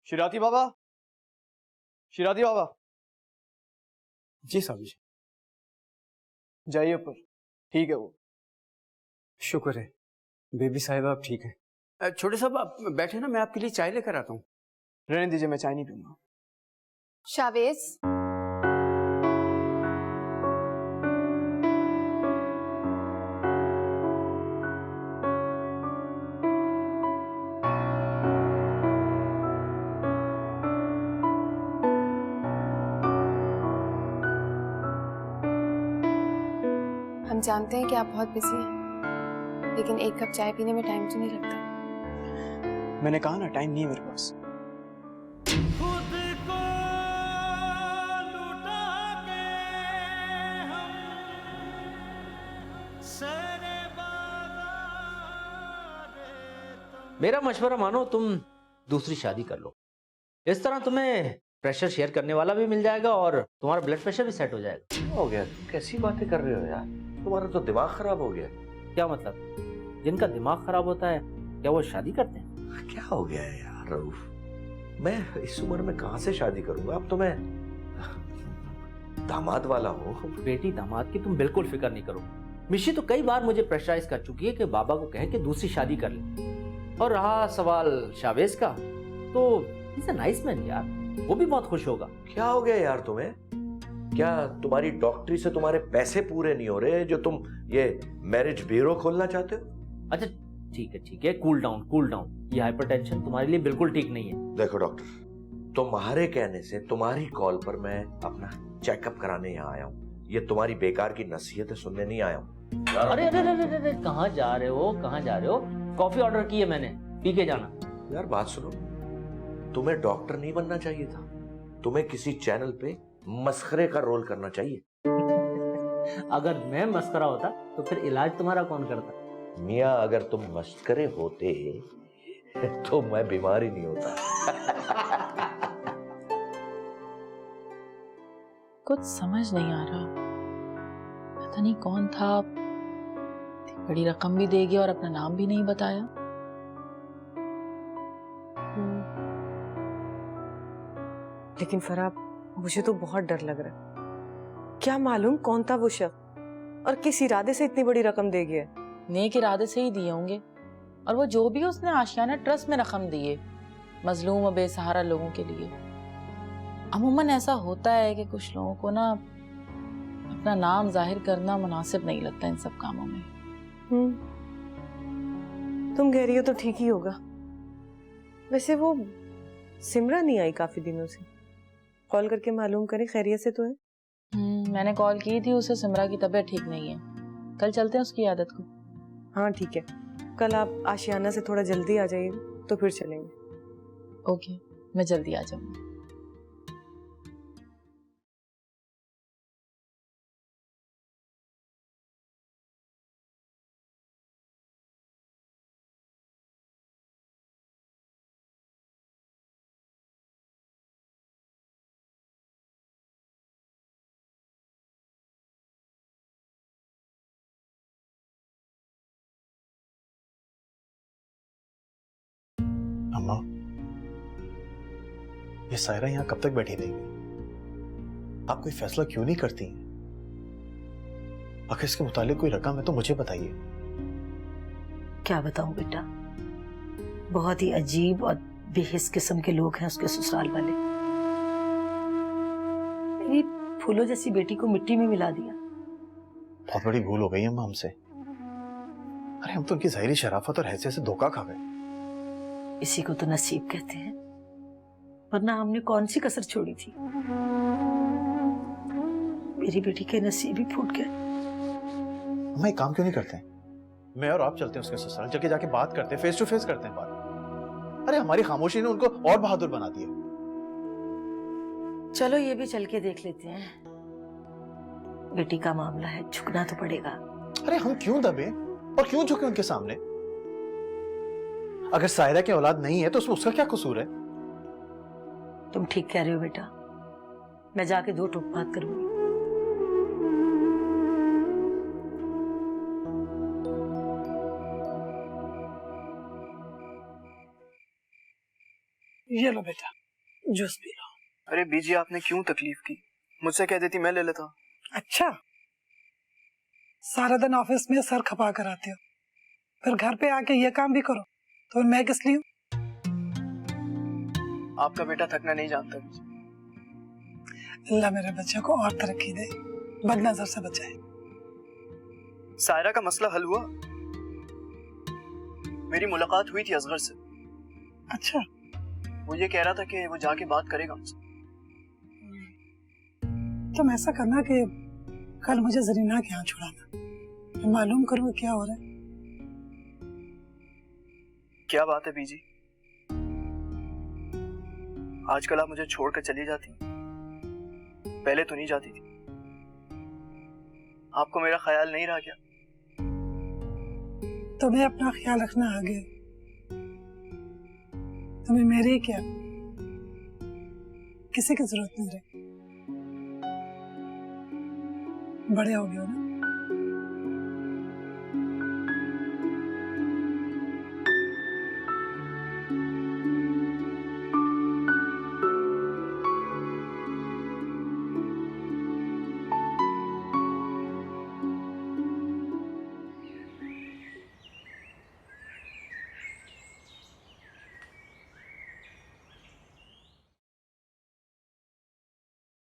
शिराती बाबा, शिराती बाबा। जी साहब जी। जाइए ऊपर, ठीक है वो। शुक्र है बेबी साहिबा आप ठीक है। छोटे साहब आप बैठे ना, मैं आपके लिए चाय लेकर आता हूँ। रहने दीजिए, मैं चाय नहीं पीऊंगा। शावेज, हम जानते हैं कि आप बहुत बिजी हैं, लेकिन एक कप चाय पीने में टाइम तो नहीं लगता। मैंने कहा ना, टाइम नहीं है मेरे पास। मेरा मशवरा मानो, तुम दूसरी शादी कर लो। इस तरह तुम्हें प्रेशर शेयर करने वाला भी मिल जाएगा और तुम्हारा ब्लड प्रेशर भी सेट हो जाएगा। क्या हो गया? कैसी बातें कर रहे हो यार? तुम्हारा तो दिमाग खराब हो गया। क्या मतलब? जिनका दिमाग खराब होता है क्या वो शादी करते हैं? क्या हो गया है यार रऊफ? मैं इस उम्र में कहाँ से शादी करूंगा? अब तो मैं दामाद वाला हूँ। बेटी दामाद की तुम बिल्कुल फिक्र नहीं करो। मिशी तो कई बार मुझे प्रेशराइज कर चुकी है कि बाबा को कहे कि दूसरी शादी कर ले। और रहा सवाल शावेज का, तो इज अ नाइस मैन यार, वो भी बहुत खुश होगा। क्या हो गया यार तुम्हें? क्या तुम्हारी डॉक्टरी से तुम्हारे पैसे पूरे नहीं हो रहे जो तुम ये मैरिज ब्यूरो खोलना चाहते हो? अच्छा ठीक है, कूल डाउन। ये हाइपरटेंशन तुम्हारे लिए बिल्कुल ठीक नहीं है। देखो डॉक्टर, तुम्हारे कहने से तुम्हारी कॉल पर मैं अपना चेकअप कराने यहाँ आया हूँ। ये तुम्हारी बेकार की नसीहतें सुनने नहीं आया हूँ। अरे कहाँ जा रहे हो? कॉफी ऑर्डर की है मैंने, पी के जाना। यार बात सुनो, तुम्हें डॉक्टर नहीं बनना चाहिए था, तुम्हें किसी चैनल पे मस्खरे का रोल करना चाहिए। अगर मैं मस्करा होता तो फिर इलाज तुम्हारा कौन करता? मियाँ, अगर तुम मस्करे होते तो मैं बीमार ही नहीं होता। कुछ समझ नहीं आ रहा, पता नहीं कौन था, बड़ी रकम भी दे गया और अपना नाम भी नहीं बताया। लेकिन फराब मुझे तो बहुत डर लग रहा है। क्या मालूम कौन था वो शख्स और किस इरादे से इतनी बड़ी रकम दे गया। नेक इरादे से ही दिए होंगे, और वो जो भी उसने आशियाना ट्रस्ट में रकम दिए मजलूम और बेसहारा लोगों के लिए। अमूमन ऐसा होता है कि कुछ लोगों को ना अपना नाम जाहिर करना मुनासिब नहीं लगता इन सब कामों में। तुम कह रही हो तो ठीक ही होगा। वैसे वो सिमरा नहीं आई काफी दिनों से, कॉल करके मालूम करें खैरियत से तो है। मैंने कॉल की थी उसे, सिमरा की तबीयत ठीक नहीं है। कल चलते हैं उसकी आदत को। हाँ ठीक है, कल आप आशियाना से थोड़ा जल्दी आ जाइएगा तो फिर चलेंगे। ओके, मैं जल्दी आ जाऊंगी। अम्मा, ये सायरा यहाँ कब तक बैठी रहेगी? आप कोई फैसला क्यों नहीं करती हैं? अगर इसके मुतालिक कोई रकम है तो मुझे बताइए। क्या बताऊं बेटा, बहुत ही अजीब और बेहिस किस्म के लोग हैं उसके ससुराल वाले। मेरी फूलों जैसी बेटी को मिट्टी में मिला दिया। बहुत बड़ी भूल हो गई अम्मा हमसे। अरे हम तो उनकी ज़ाहिरी शराफत और हैसियत से धोखा खा गए। इसी को तो नसीब कहते हैं, वरना हमने कौन सी कसर छोड़ी थी। मेरी बेटी के नसीब ही फूट गए। हम एक काम क्यों नहीं करते? मैं और आप चलते हैं उसके ससुराल, जगह जाके बात करते हैं, फेस टू फेस करते हैं बात। अरे हमारी खामोशी ने उनको और बहादुर बना दिया। चलो ये भी चल के देख लेते हैं। बेटी का मामला है, झुकना तो पड़ेगा। अरे हम क्यों दबे और क्यों झुके उनके सामने? अगर सायरा की औलाद नहीं है तो उसका क्या कसूर है? तुम ठीक कह रहे हो बेटा, मैं जाके दो टूक बात करूंगी। ये लो बेटा, जूस पी लो। अरे बीजी, आपने क्यों तकलीफ की? मुझसे कह देती मैं ले लेता। अच्छा, सारा दिन ऑफिस में सर खपा कर आते हो, फिर घर पे आके ये काम भी करो, तो मैं किस लिए? आपका बेटा थकना नहीं जानता। अल्लाह मेरे बच्चे को और तरक्की दे, बदनजर से बचाए। सायरा का मसला हल हुआ। मेरी मुलाकात हुई थी असगर से। अच्छा, वो ये कह रहा था कि वो जाके बात करेगा मुझसे। तुम ऐसा करना कि कल मुझे जरीना के यहाँ छुड़ाना, मैं मालूम करूँ क्या हो रहा है। क्या बात है बीजी? आजकल आप मुझे छोड़कर चली जाती, पहले तो नहीं जाती थी। आपको मेरा ख्याल नहीं रहा क्या? तुम्हें अपना ख्याल रखना आ गया, तुम्हें मेरी क्या किसी की जरूरत नहीं रही। बड़े हो गए हो ना।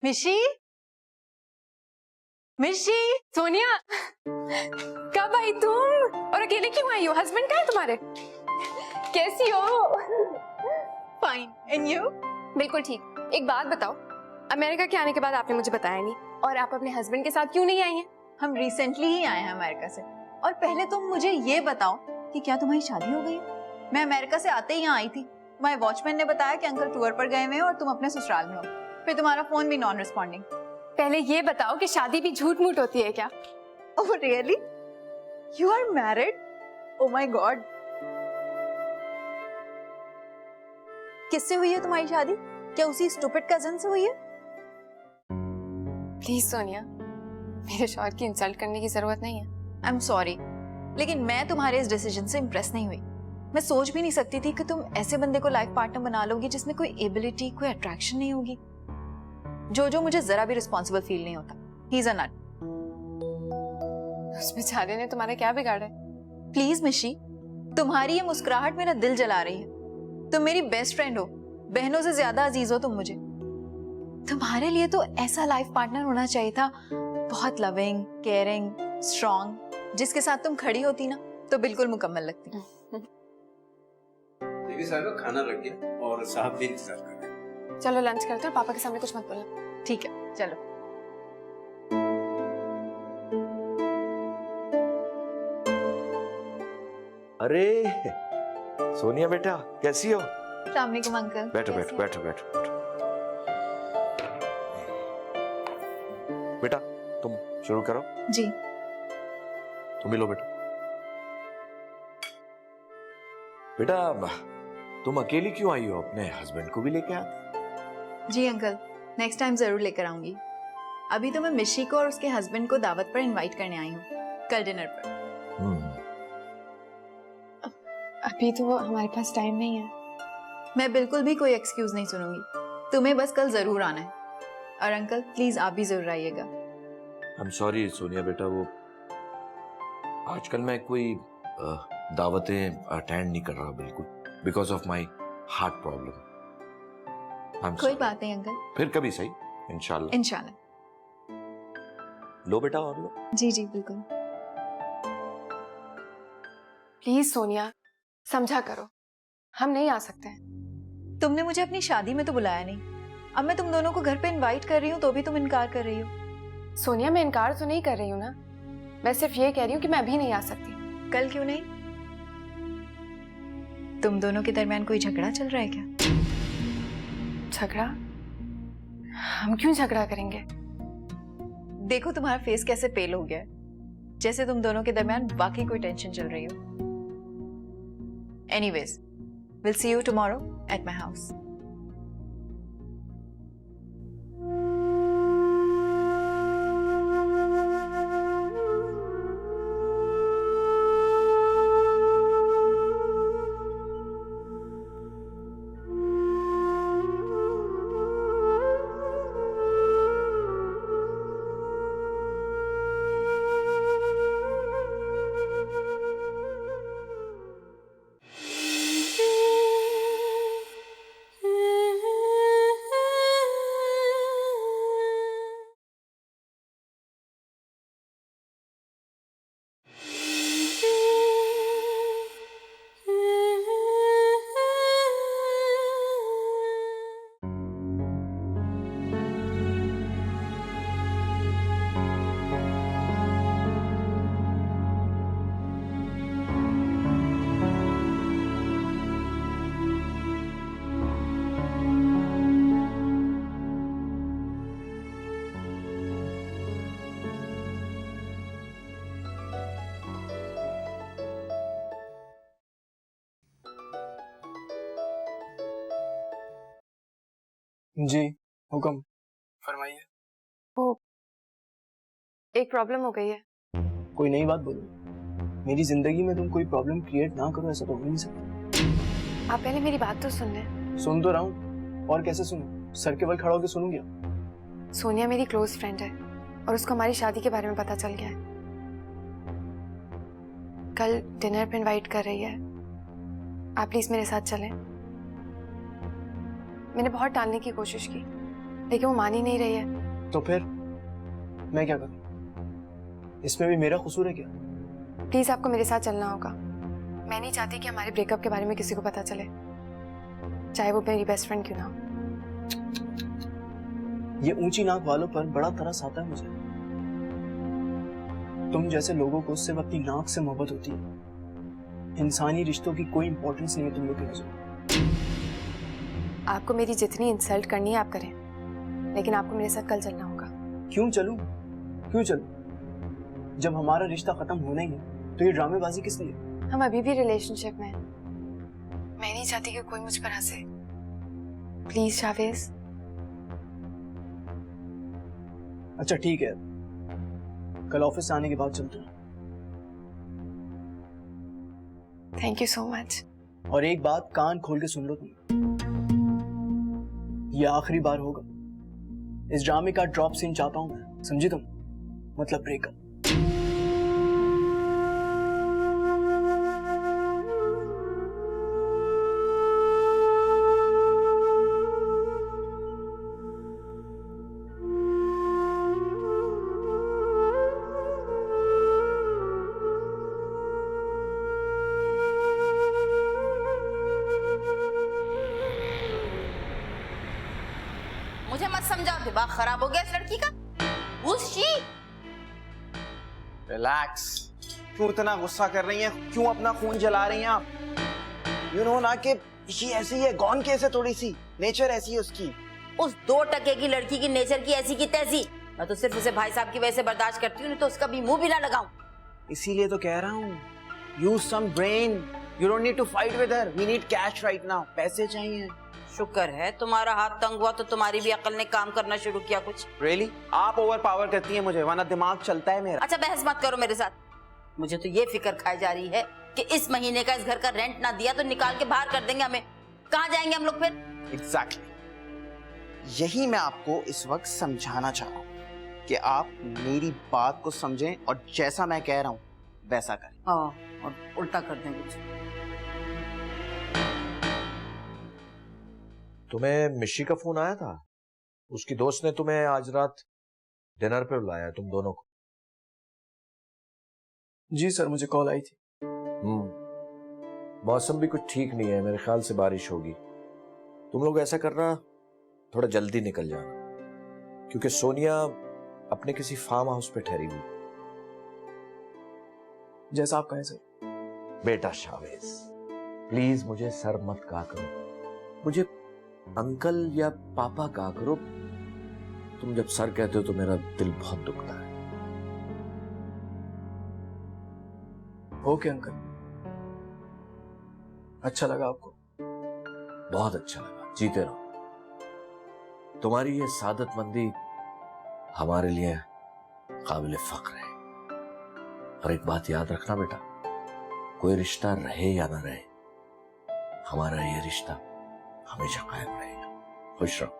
मिशी, मिशी, सोनिया, कब आई तुम? और अकेले क्यों आई हो? हस्बैंड कहाँ है तुम्हारे? कैसी हो? Fine, and you? बिल्कुल ठीक। एक बात बताओ, अमेरिका के आने के बाद आपने मुझे बताया नहीं, और आप अपने हस्बैंड के साथ क्यों नहीं आई हैं? हम रिसेंटली ही आए हैं अमेरिका से। और पहले तुम मुझे ये बताओ कि क्या तुम्हारी शादी हो गई? मैं अमेरिका से आते ही यहाँ आई थी, तुम्हारे वॉचमैन ने बताया कि अंकल टूर पर गए हुए हैं और तुम अपने ससुराल में हो, फिर तुम्हारा फोन भी नॉन रिस्पॉन्डिंग। पहले ये बताओ कि शादी भी झूठ मूठ होती है क्या? Oh really? You are married? Oh my God. किससे हुई है तुम्हारी शादी? क्या उसी स्टूपिड कजन से हुई है? प्लीज सोनिया, मेरे शौहर की इंसल्ट करने की जरूरत नहीं है। आई एम सॉरी, लेकिन मैं तुम्हारे इस डिसीजन से इम्प्रेस नहीं हुई। मैं सोच भी नहीं सकती थी कि तुम ऐसे बंदे को लाइफ पार्टनर बना लोगी जिसमें कोई एबिलिटी, कोई अट्रैक्शन नहीं होगी। जो मुझे जरा भी रिस्पॉन्सिबल फील नहीं होता। ही इज अ नट। उस बेचारे ने तुम्हारा क्या बिगाड़ा है? प्लीज मिशी, तुम्हारी ये मुस्कुराहट मेरा दिल जला रही है। तुम मेरी बेस्ट फ्रेंड हो, बहनों से ज्यादा अजीज हो तुम मुझे। तुम्हारे लिए तो ऐसा लाइफ पार्टनर होना चाहिए था, बहुत लविंग, केयरिंग, स्ट्रॉन्ग, जिसके साथ तुम खड़ी होती ना तो बिल्कुल मुकम्मल लगती। देवी साहब खाना लग गया और साहब भी इंतजार कर रहे हैं। चलो लंच करते हैं, पापा के सामने कुछ मत बोलना। ठीक है, चलो। अरे सोनिया बेटा, कैसी हो? अस्सलाम वालेकुम अंकल। बैठो बैठो बैठो बैठो बैठो। बेटा तुम शुरू करो। जी। तुम ही लो बेटा। बेटा तुम अकेली क्यों आई हो? अपने हस्बैंड को भी लेके आते। जी अंकल, नेक्स्ट टाइम जरूर लेकर आऊंगी। अभी तो मैं मिशी को और उसके हस्बैंड को दावत पर इनवाइट करने आई हूँ, कल डिनर पर। अभी तो हमारे पास टाइम नहीं है। मैं बिल्कुल भी कोई एक्सक्यूज नहीं सुनूंगी, तुम्हें बस कल जरूर आना है। और अंकल प्लीज आप भी जरूर आइएगा। आई एम सॉरी सोनिया बेटा, वो आजकल मैं कोई दावतें अटेंड नहीं कर रहा बिल्कुल, because of my heart problem. कोई बात नहीं अंकल, फिर कभी सही, इंशाल्लाह। इंशाल्लाह। लो बेटा और लो। जी जी बिल्कुल। प्लीज सोनिया, समझा करो, हम नहीं आ सकते हैं। तुमने मुझे अपनी शादी में तो बुलाया नहीं, अब मैं तुम दोनों को घर पे इनवाइट कर रही हूँ तो भी तुम इनकार कर रही हो। सोनिया मैं इनकार तो नहीं कर रही हूँ ना, मैं सिर्फ ये कह रही हूँ कि मैं अभी नहीं आ सकती। कल क्यों नहीं? तुम दोनों के दरमियान कोई झगड़ा चल रहा है क्या? झगड़ा? हम क्यों झगड़ा करेंगे? देखो तुम्हारा फेस कैसे पेल हो गया है, जैसे तुम दोनों के दरमियान वाकई कोई टेंशन चल रही हो। Anyways, will see you tomorrow at my house. जी हुक्म फरमाइए। वो एक प्रॉब्लम हो गई है। कोई नई बात बोलो। मेरी जिंदगी में तुम कोई प्रॉब्लम क्रिएट ना करो, ऐसा तो हो नहीं सकता। आप पहले मेरी बात तो सुन लें। सुन तो रहा हूँ, और कैसे सुनूं? सर के बल खड़ा होकर सुनूंगी? सोनिया मेरी क्लोज फ्रेंड है और उसको हमारी शादी के बारे में पता चल गया है। कल डिनर पे इनवाइट कर रही है, आप प्लीज मेरे साथ चलें। मैंने बहुत टालने की कोशिश की लेकिन वो मान ही नहीं रही है। तो फिर मैं क्या करूं? इसमें भी मेरा कसूर है क्या? प्लीज आपको मेरे साथ चलना होगा। मैं नहीं चाहती कि हमारे ब्रेकअप के बारे में किसी को पता चले, चाहे वो मेरी बेस्ट फ्रेंड क्यों ना हो। ये ऊंची नाक वालों पर बड़ा तरस आता है मुझे। तुम जैसे लोगों को सिर्फ अपनी नाक से मोहब्बत होती है, इंसानी रिश्तों की कोई इंपॉर्टेंस नहीं है तुम लोग की नजर। आपको मेरी जितनी इंसल्ट करनी है आप करें, लेकिन आपको मेरे साथ कल चलना होगा। क्यों चलूं? क्यों चलूं? जब हमारा रिश्ता खत्म होना ही है तो ये ड्रामेबाजी किस लिए? हम अभी भी रिलेशनशिप में हैं। मैं नहीं चाहती कि कोई मुझ पर हंसे। प्लीज शावेज। अच्छा ठीक है, कल ऑफिस से आने के बाद चलते हैं। Thank you so much. और एक बात कान खोल के सुन लो तुम, ये आखिरी बार होगा। इस ड्रामे का ड्रॉप सीन चाहता हूँ मैं, समझी तुम? मतलब ब्रेकअप। मुझे मत समझाओ, दिमाग खराब हो गया इस लड़की का। Who's she? रिलैक्स। क्यों इतना गुस्सा कर रही हैं? क्यों अपना खून जला रही हैं आप? यू नो ना कि ये ऐसी है, गॉन केस है, थोड़ी सी नेचर ऐसी है उसकी। उस 2% की लड़की की नेचर की ऐसी की तैसी। मैं तो सिर्फ उसे भाई साहब की वजह से बर्दाश्त करती हूँ, नहीं तो उसका भी मुंह भी ना लगाऊं। इसीलिए तो कह रहा हूँ, use some brain. You don't need to fight with her, we need cash right now. पैसे चाहिए। शुक्र है तुम्हारा हाथ तंग हुआ तो तुम्हारी भी अकल ने काम करना शुरू किया कुछ। Really? आप ओवर पावर करती हैं मुझे, वरना दिमाग चलता है मेरा। अच्छा बहस मत करो मेरे साथ। मुझे तो ये फिक्र खाई जा रही है कि इस महीने का इस घर का रेंट ना दिया तो निकाल के बाहर कर देंगे हमें। कहाँ जाएंगे हम लोग फिर? Exactly. यही मैं आपको इस वक्त समझाना चाह रहा हूँ कि आप मेरी बात को समझें और जैसा मैं कह रहा हूँ वैसा करें। और उल्टा कर दें कुछ। तुम्हें मिशी का फोन आया था? उसकी दोस्त ने तुम्हें आज रात डिनर पे बुलाया, तुम दोनों को। जी सर, मुझे कॉल आई थी। मौसम भी कुछ ठीक नहीं है, मेरे ख्याल से बारिश होगी। तुम लोग ऐसा करना, थोड़ा जल्दी निकल जाना, क्योंकि सोनिया अपने किसी फार्म हाउस पे ठहरी हुई। जैसा आप कहें सर। बेटा शावेज, प्लीज मुझे सर मत कहा करो, मुझे अंकल या पापा कहा करो। तुम जब सर कहते हो तो मेरा दिल बहुत दुखता है। Okay uncle. अच्छा लगा आपको? बहुत अच्छा लगा। जीते रहो। तुम्हारी ये सादतमंदी हमारे लिए काबिल फख्र है। और एक बात याद रखना बेटा, कोई रिश्ता रहे या ना रहे, हमारा ये रिश्ता हमेशा कायम रहेगा। खुश रहो।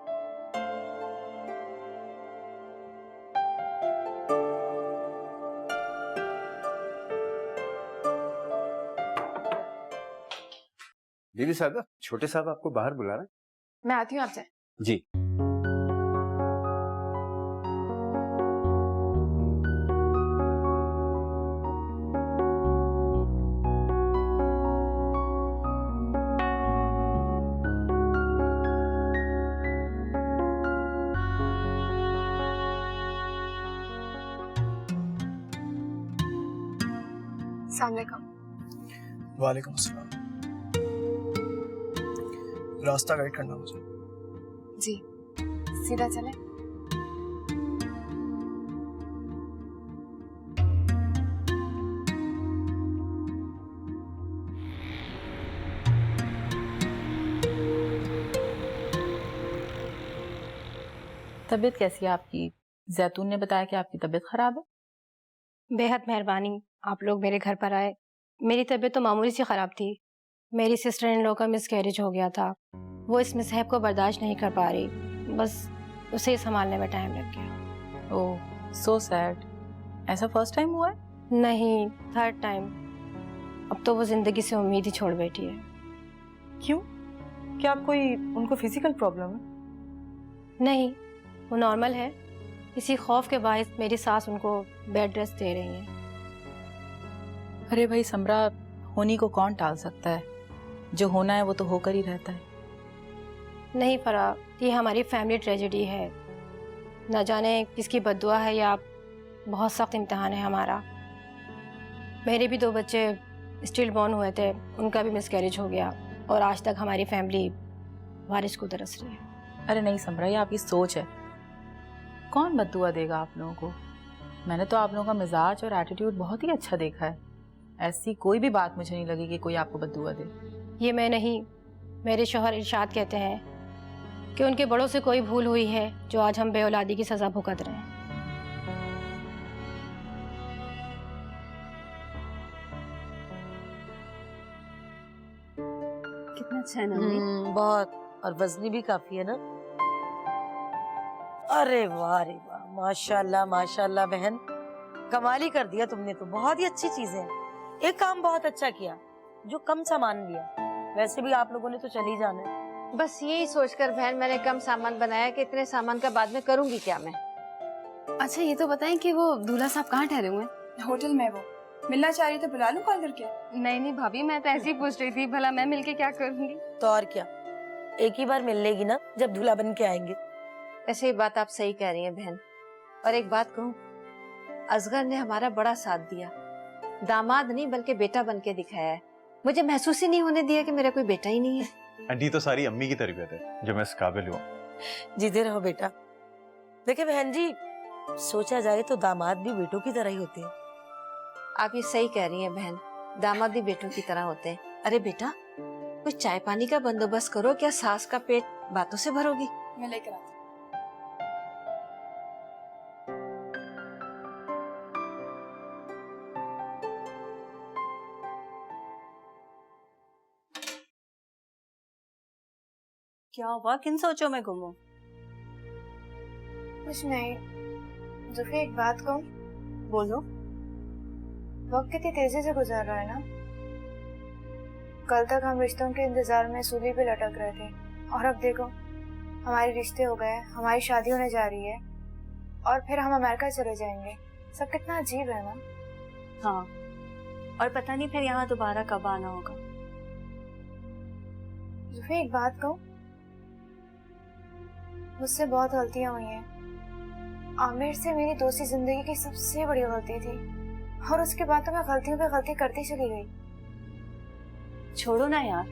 बीबी साहब, छोटे साहब आपको बाहर बुला रहे हैं। मैं आती हूँ, आप जाए। जी। वालेकुम अस्सलाम। रास्ता गाइड करना मुझे। जी, सीधा चले। तबीयत कैसी है आपकी? जैतून ने बताया कि आपकी तबीयत खराब है। बेहद मेहरबानी, आप लोग मेरे घर पर आए। मेरी तबीयत तो मामूली सी ख़राब थी। मेरी सिस्टर इन लोगों का मिसकैरेज हो गया था। वो इस मिसहैब को बर्दाश्त नहीं कर पा रही, बस उसे संभालने में टाइम लग गया। ओह, सो सैड। ऐसा फर्स्ट टाइम हुआ है? नहीं, थर्ड टाइम। अब तो वो ज़िंदगी से उम्मीद ही छोड़ बैठी है। क्यों? क्या आप कोई उनको फिजिकल प्रॉब्लम है? नहीं, वो नॉर्मल है। इसी खौफ के बायस मेरी सास उनको बेड रेस्ट दे रही है। अरे भाई समरा, होनी को कौन टाल सकता है? जो होना है वो तो होकर ही रहता है। नहीं फरा, ये हमारी फैमिली ट्रेजेडी है। न जाने किसकी बद्दुआ है या बहुत सख्त इम्तिहान है हमारा। मेरे भी 2 बच्चे स्टिल बॉर्न हुए थे, उनका भी मिसकैरेज हो गया और आज तक हमारी फैमिली बारिश को तरस रही है। अरे नहीं समरा, ये आपकी सोच है। कौन बद्दुआ देगा आप लोगों को? मैंने तो आप लोगों का मिजाज और एटीट्यूड बहुत ही अच्छा देखा है। ऐसी कोई भी बात मुझे नहीं लगी कि कोई आपको बद्दुआ दे। ये मैं नहीं, मेरे शौहर इरशाद कहते हैं कि उनके बड़ों से कोई भूल हुई है जो आज हम बेऔलादी की सज़ा भुगत रहे हैं। कितना अच्छा है ना? बहुत। और वजनी भी काफी है ना। अरे वाह रे वाह, माशाल्लाह माशाल्लाह बहन, कमाल ही कर दिया तुमने तो, बहुत ही अच्छी चीजें हैं। एक काम बहुत अच्छा किया, जो कम सामान लिया, वैसे भी आप लोगों ने तो चले ही जाना है। बस यही सोचकर बहन मैंने कम सामान बनाया कि इतने सामान का बाद में करूंगी क्या मैं। अच्छा ये तो बताएं कि वो दूल्हा साहब कहाँ ठहरे हुए हैं? होटल में वो मिलना चाह रही तो बुला लूं कॉल करके? नहीं भाभी, मैं तो ऐसे ही पूछ रही थी, भला मैं मिलके क्या करूंगी। तो और क्या, एक ही बार मिल लेगी ना जब दूल्हा बन के आएंगे। ऐसे ही बात आप सही कह रही हैं बहन। और एक बात कहूँ, असगर ने हमारा बड़ा साथ दिया, दामाद नहीं बल्कि बेटा बन के दिखाया है। मुझे महसूस ही नहीं होने दिया कि मेरा कोई बेटा ही नहीं है। आंटी तो सारी अम्मी की तरबियत है जो मैं इस काबिल हुआ। जीते रहो बेटा। देखिए बहन जी, सोचा जाए तो दामाद भी बेटों की तरह ही होते हैं। आप ये सही कह रही हैं बहन, दामाद भी बेटों की तरह होते हैं। अरे बेटा, कुछ चाय पानी का बंदोबस्त करो, क्या सास का पेट बातों से भरोगी? मैं लेकर आती हूँ। क्या हुआ, किन सोचों में गुम हो? कुछ नहीं। जुफी एक बात कहूँ? बोलो। वक्त कितनी तेजी से गुजर रहा है ना। कल तक हम रिश्तों के इंतजार में सूली पे लटक रहे थे, और अब देखो हमारे रिश्ते हो गए, हमारी शादी होने जा रही है, और फिर हम अमेरिका चले जाएंगे। सब कितना अजीब है ना। हाँ, और पता नहीं फिर यहाँ दोबारा कब आना होगा। जुफी एक बात कहूँ? मुझसे बहुत गलतियां हुई हैं। आमिर से मेरी दोस्ती जिंदगी की सबसे बड़ी गलती थी, और उसके बाद तो मैं गलतियों पे गलती करती चली गई। छोड़ो ना यार,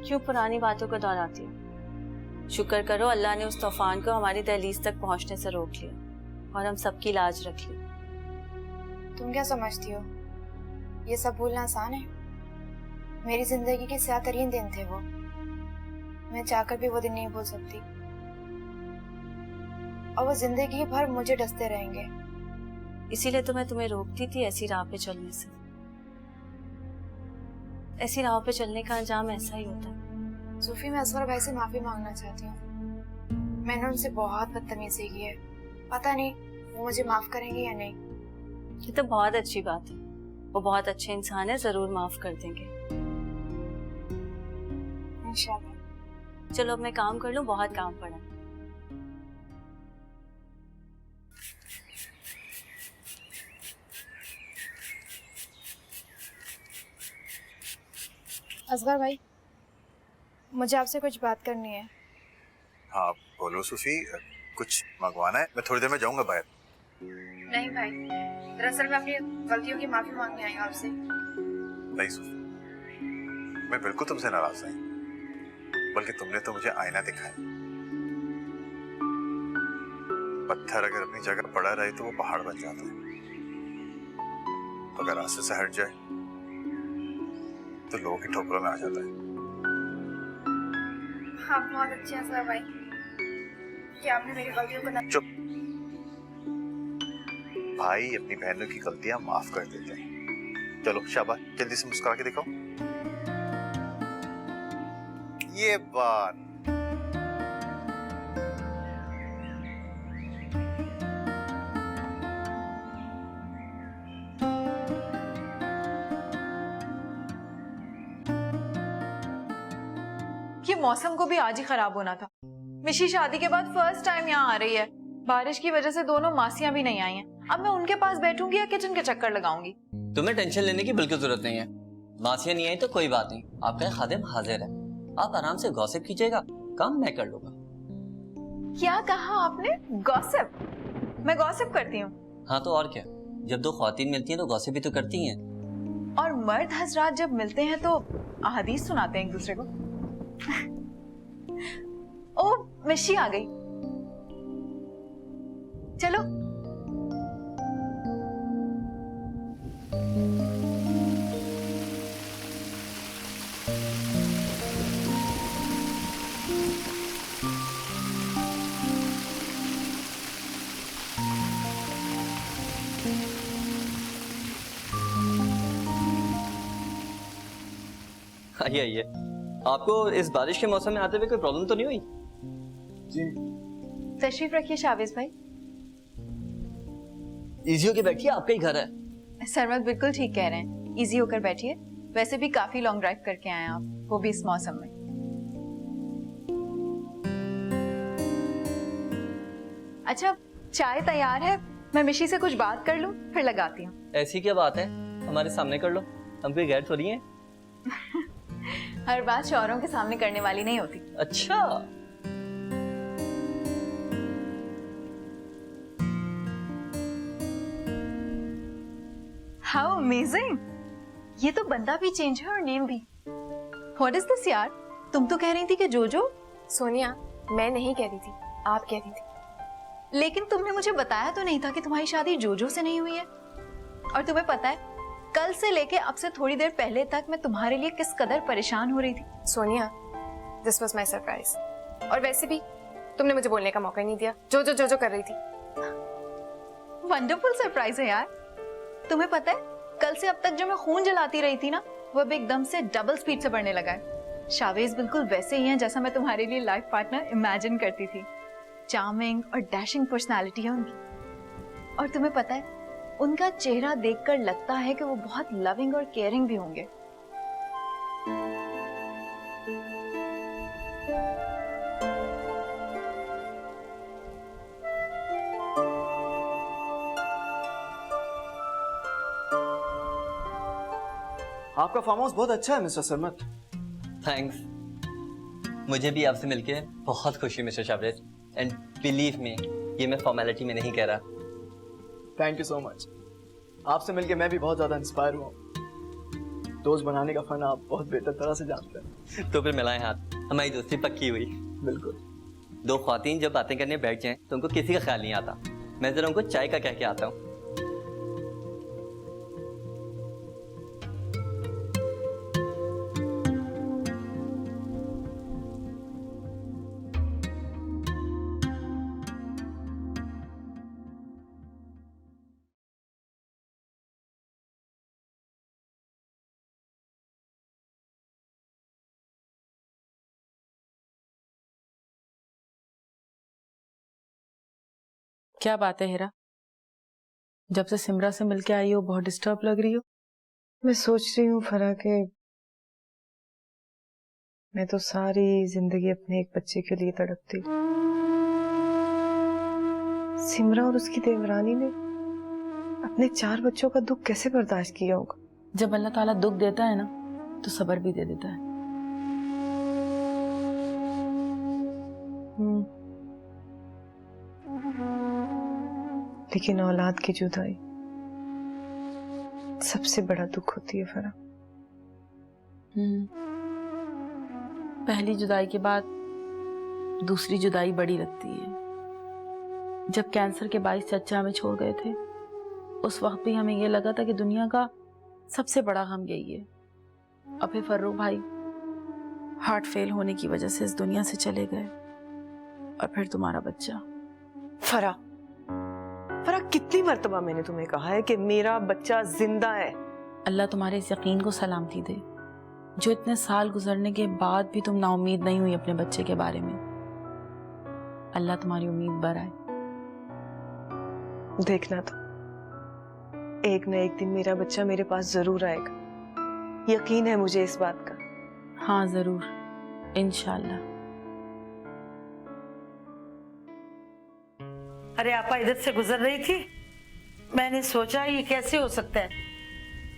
क्यों पुरानी बातों को दोहराती हो। शुक्र करो अल्लाह ने उस तूफान को हमारी दहलीज तक पहुंचने से रोक लिया, और हम सबकी लाज रख ली। तुम क्या समझती हो, ये सब भूलना आसान है? मेरी जिंदगी के स्याह तरीन दिन थे वो। मैं चाहकर भी वो दिन नहीं भूल सकती, और वो जिंदगी भर मुझे डसते रहेंगे। इसीलिए तो मैं तुम्हें रोकती थी ऐसी राह पे चलने से। ऐसी राह पे चलने का अंजाम ऐसा ही होता है। सूफी, मैं असगर भाई से माफी मांगना चाहती हूँ। मैंने उनसे बहुत बदतमीजी की है। पता नहीं वो मुझे माफ करेंगे या नहीं। ये तो बहुत अच्छी बात है, वो बहुत अच्छे इंसान है, जरूर माफ कर देंगे इंशाल्लाह। चलो अब मैं काम कर लूँ, बहुत काम पड़ा। असगर भाई, मुझे आपसे कुछ बात करनी है। हाँ बोलो सूफी, कुछ मंगवाना है? मैं थोड़ी देर में जाऊंगा बाहर। नहीं भाई, दरअसल मैं अपनी गलतियों की माफी मांगने आई हूँ आपसे। नहीं सूफी, मैं बिल्कुल तुमसे नाराज नहीं, बल्कि तुमने तो मुझे आईना दिखाया। पत्थर अगर अपनी जगह पड़ा रहे तो वो पहाड़ बन जाता है, अगर रास्ते से हट जाए तो लोगों की ठोकरों में आ जाता है। आप बहुत अच्छे हैं सर भाई, कि आपने मेरी गलतियों को चुप। भाई अपनी बहनों की गलतियां माफ कर देते हैं। चलो शाबाश, जल्दी से मुस्कुरा के दिखाओ। ये बात। ये मौसम को भी आज ही खराब होना था। मिशी शादी के बाद फर्स्ट टाइम यहाँ आ रही है। बारिश की वजह से दोनों मासियां भी नहीं आई हैं। अब मैं उनके पास बैठूंगी या किचन के चक्कर लगाऊंगी? तुम्हें टेंशन लेने की बिल्कुल जरूरत नहीं है। मासियां नहीं आई तो कोई बात नहीं, आपका खादिम हाजिर है। आप आराम से गॉसिप कीजिएगा, काम मैं कर लूंगा। क्या कहा आपने? गॉसिप? मैं गॉसिप करती हूँ? हाँ तो और क्या, जब दो ख्वातीन मिलती हैं तो गॉसिप भी तो करती हैं। और मर्द हजरात जब मिलते हैं तो अहादीस सुनाते हैं एक दूसरे को। ओ मिशी आ गई, चलो। आइए आइए। आपको इस बारिश के मौसम में आते हुए कोई प्रॉब्लम तो नहीं हुई? जी तशरीफ रखिए शावेज भाई। इजी होके बैठिए, आपका ही घर है। सरमत बिल्कुल ठीक कह रहे हैं, इजी होकर बैठिए। वैसे भी काफी लॉन्ग ड्राइव करके आए हैं आप, वो भी इस मौसम में। अच्छा, चाय तैयार है, मैं मिशी से कुछ बात कर लूं, फिर लगाती हूँ। ऐसी क्या बात है, हमारे सामने कर लो, हम कोई गैर थोड़ी हैं। हर बात शौहरों के सामने करने वाली नहीं होती। अच्छा, हाउ अमेजिंग, ये तो बंदा भी चेंज है और नेम भी। व्हाट इज दिस यार, तुम तो कह रही थी कि जोजो। सोनिया, मैं नहीं कह रही थी, आप कह रही थी। लेकिन तुमने मुझे बताया तो नहीं था कि तुम्हारी शादी जोजो से नहीं हुई है। और तुम्हें पता है, कल से लेके अब से थोड़ी देर पहले तक मैं तुम्हारे लिए किस कदर परेशान हो रही थी। Sonia, this was my surprise. और वैसे भी तुमने मुझे बोलने का मौका नहीं दिया, जो जो जो जो कर रही थी। वंडरफुल सरप्राइज है यार। तुम्हें पता है, कल से अब तक जो मैं खून जलाती रही थी ना, वो अब एकदम से डबल स्पीड से बढ़ने लगा है। शावेज बिल्कुल वैसे ही हैं जैसा मैं तुम्हारे लिए लाइफ पार्टनर इमेजिन करती थी। चार्मिंग और डैशिंग पर्सनालिटी है उनकी। और तुम्हें पता है, उनका चेहरा देखकर लगता है कि वो बहुत लविंग और केयरिंग भी होंगे। आपका फार्म हाउस बहुत अच्छा है मिस्टर सरमत। थैंक्स। मुझे भी आपसे मिलके बहुत खुशी mister Shavez, and believe me, ये मैं फॉर्मेलिटी में नहीं कह रहा। Thank you so much. आपसे मिलके मैं भी बहुत ज्यादा इंस्पायर हुआ। दोस्त बनाने का फन आप बहुत बेहतर तरह से जानते हैं। तो फिर मिलाएं हाथ, हमारी दोस्ती पक्की हुई। बिल्कुल। दो ख्वातीन जब बातें करने बैठ जाएं तो उनको किसी का ख्याल नहीं आता। मैं जरा उनको चाय का कह के आता हूँ। क्या बात है हेरा, जब से सिमरा से मिलके आई हो बहुत डिस्टर्ब लग रही हो। मैं सोच रही हूँ फरा के मैं तो सारी जिंदगी अपने एक बच्चे के लिए तड़पती। सिमरा और उसकी देवरानी ने अपने 4 बच्चों का दुख कैसे बर्दाश्त किया होगा। जब अल्लाह ताला दुख देता है ना, तो सब्र भी दे देता है। लेकिन औलाद की जुदाई सबसे बड़ा दुख होती है फरा। पहली जुदाई के बाद दूसरी जुदाई बड़ी लगती है। जब कैंसर के 22 चच्चा हमें छोड़ गए थे, उस वक्त भी हमें ये लगा था कि दुनिया का सबसे बड़ा गम यही है। अब फिर फर्रुख भाई हार्ट फेल होने की वजह से इस दुनिया से चले गए, और फिर तुम्हारा बच्चा। फरा, फरा कितनी मर्तबा मैंने तुम्हें कहा है कि मेरा बच्चा जिंदा है। अल्लाह तुम्हारे इस यकीन को सलामती दे, जो इतने साल गुजरने के बाद भी तुम नाउम्मीद नहीं हुई अपने बच्चे के बारे में। अल्लाह तुम्हारी उम्मीद बढ़ाए। देखना तो, एक न एक दिन मेरा बच्चा मेरे पास जरूर आएगा। यकीन है मुझे इस बात का। हाँ जरूर, इंशाल्लाह। अरे आपा इधर से गुजर रही थी, मैंने सोचा ये कैसे हो सकता है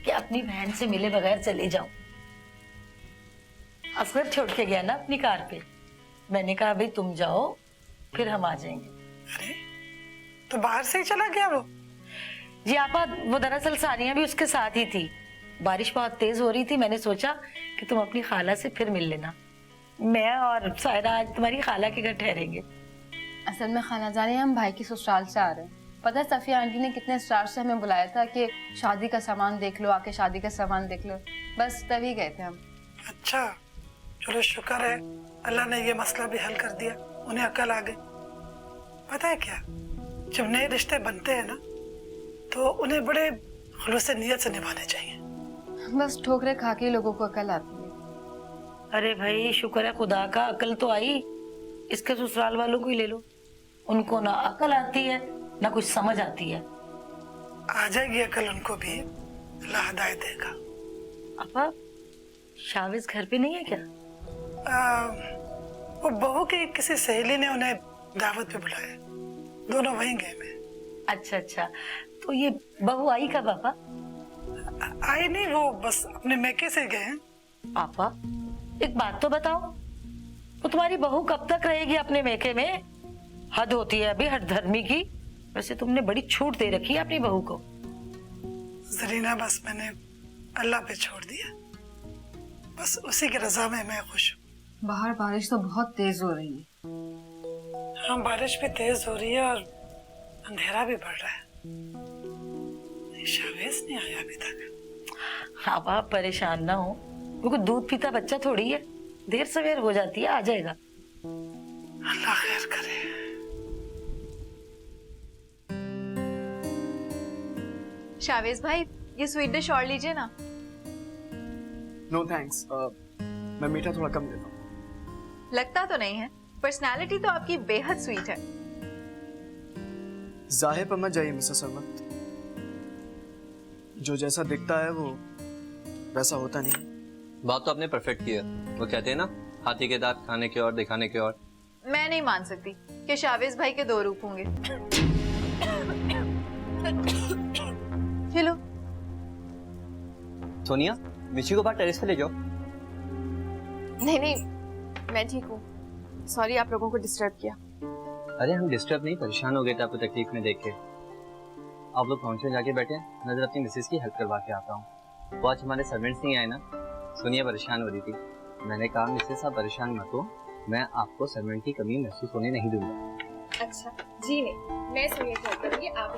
कि अपनी बहन से मिले बगैर चले जाऊं। असगर छोड़ के गया ना अपनी कार पे, मैंने कहा भाई तुम जाओ, फिर हम आ जाएंगे। अरे तो बाहर से ही चला गया वो? जी आपा, वो दरअसल सानिया भी उसके साथ ही थी। बारिश बहुत तेज हो रही थी, मैंने सोचा कि तुम अपनी खाला से फिर मिल लेना। मैं और सायरा आज तुम्हारी खाला के घर ठहरेंगे। असल में खाना जाने हम भाई की ससुराल से आ रहे हैं। पता है सफिया आंटी ने कितने स्टार से हमें बुलाया था कि शादी का सामान देख लो, आके शादी का सामान देख लो, बस तभी गए थे हम। अच्छा, चलो शुक्र है अल्लाह ने ये मसला भी हल कर दिया, उन्हें अकल आ गई। पता है क्या, जब नए रिश्ते बनते हैं ना, तो उन्हें बड़े खुलूस नियत से निभाने चाहिए। बस ठोकरे खा के लोगों को अकल आती है। अरे भाई शुक्र है खुदा का, अकल तो आई। इसके ससुराल वालों को ही ले लो, उनको ना अकल आती है ना कुछ समझ आती है। आ जाएगी अकल उनको भी, अल्लाह हिदायत देगा। अपा शाविज घर पे नहीं है क्या? वो बहू की किसी सहेली ने उन्हें दावत पे बुलाया, दोनों वहीं गए में। अच्छा अच्छा, तो ये बहू आई कब पापा? आई नहीं, वो बस अपने मैके से गए हैं। पापा एक बात तो बताओ, वो तुम्हारी बहू कब तक रहेगी अपने मैके में? हद होती है अभी हर धर्मी की। वैसे तुमने बड़ी छूट दे रखी है अपनी बहू को। जरीना बस मैंने अल्लाह पे छोड़ दिया, बस उसी की रजा में मैं खुश हूँ। बाहर बारिश तो बहुत तेज हो रही है। हाँ बारिश भी तेज हो रही है और अंधेरा भी बढ़ रहा है। शावेज नहीं आया अभी तक। हाँ आप परेशान ना हो, वो कोई दूध पीता बच्चा थोड़ी है, देर सवेर हो जाती है, आ जाएगा। अल्लाह खैर करे। शावेज भाई ये स्वीट डिश और लीजिए ना। नो थैंक्स, मैं मीठा थोड़ा कम लेता हूँ। लगता तो नहीं है, पर्सनालिटी तो आपकी बेहद स्वीट है। जाहिर पर मत जाइए मिसेस सरमत, जो जैसा दिखता है वो वैसा होता नहीं। बात तो आपने परफेक्ट की है। वो कहते हैं ना, हाथी के दांत खाने के और दिखाने के और। मैं नहीं मान सकती कि शावेज भाई के दो रूप होंगे। चलो सोनिया, मिशी को बाहर टेरेस पे ले जाओ। नहीं नहीं, मैं ठीक हूँ। सॉरी आप लोगों को डिस्टर्ब किया। अरे हम डिस्टर्ब नहीं, परेशान हो गए थे आपको तकलीफ में देख के। आप लोग काउंटर जाके बैठे, नजर अपनी मिसेस की हेल्प करवा के आता हूँ। वो आज हमारे सर्वेंट्स नहीं आए ना, सोनिया परेशान हो रही थी। मैंने कहा मिसेस आप परेशान मत हो, मैं आपको सर्वेंट की कमी महसूस होने नहीं दूंगा। अच्छा जी नहीं, मैं सोनिया की हेल्प करूंगी, आप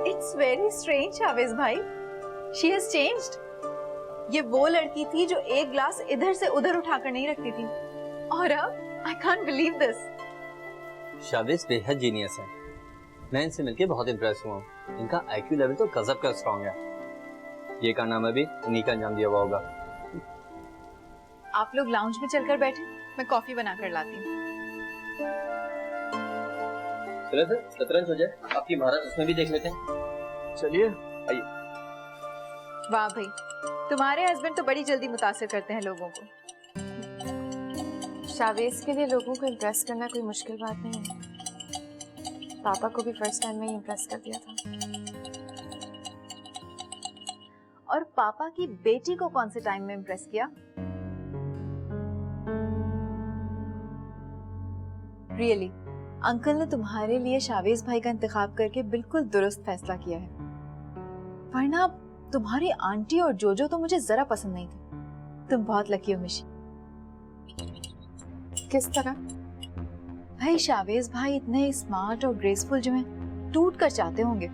इट्स वेरी स्ट्रेंज शावेज भाई, शी हैज चेंज्ड। ये वो लड़की थी जो एक ग्लास इधर से उधर उठाकर नहीं रखती थी, और अब I can't believe this. Shavez बेहद जीनियस है, मैं इनसे मिलके बहुत इम्प्रेस हुआ हूँ। इनका IQ लेवल तो गजब का स्ट्रॉन्ग है। ये कारनामा भी इन्हीं का अंजाम दिया हुआ होगा। आप लोग लाउंज में चलकर बैठे, मैं कॉफी बनाकर लाती हूँ। चलो सर, शतरंज हो जाए, आपकी महाराज उसमें भी देख लेते हैं। चलिए आइए। वाह भाई, तुम्हारे हस्बैंड तो बड़ी जल्दी मुतासिर करते हैं लोगों को। शावेज के लिए लोगों को इम्प्रेस करना कोई मुश्किल बात नहीं है। पापा को भी फर्स्ट टाइम में ही इम्प्रेस कर दिया था। और पापा की बेटी को कौन से टाइम में इम्प्रेस किया? रियली अंकल ने तुम्हारे लिए शावेज भाई का इंतखाब करके बिल्कुल दुरुस्त फैसला किया है। वरना तुम्हारी आंटी और जोजो तो मुझे जरा पसंद नहीं थी। तुम बहुत लकी हो मिशी। किस तरह? भाई शावेज भाई इतने स्मार्ट और ग्रेसफुल जो हैं, टूट कर चाहते होंगे।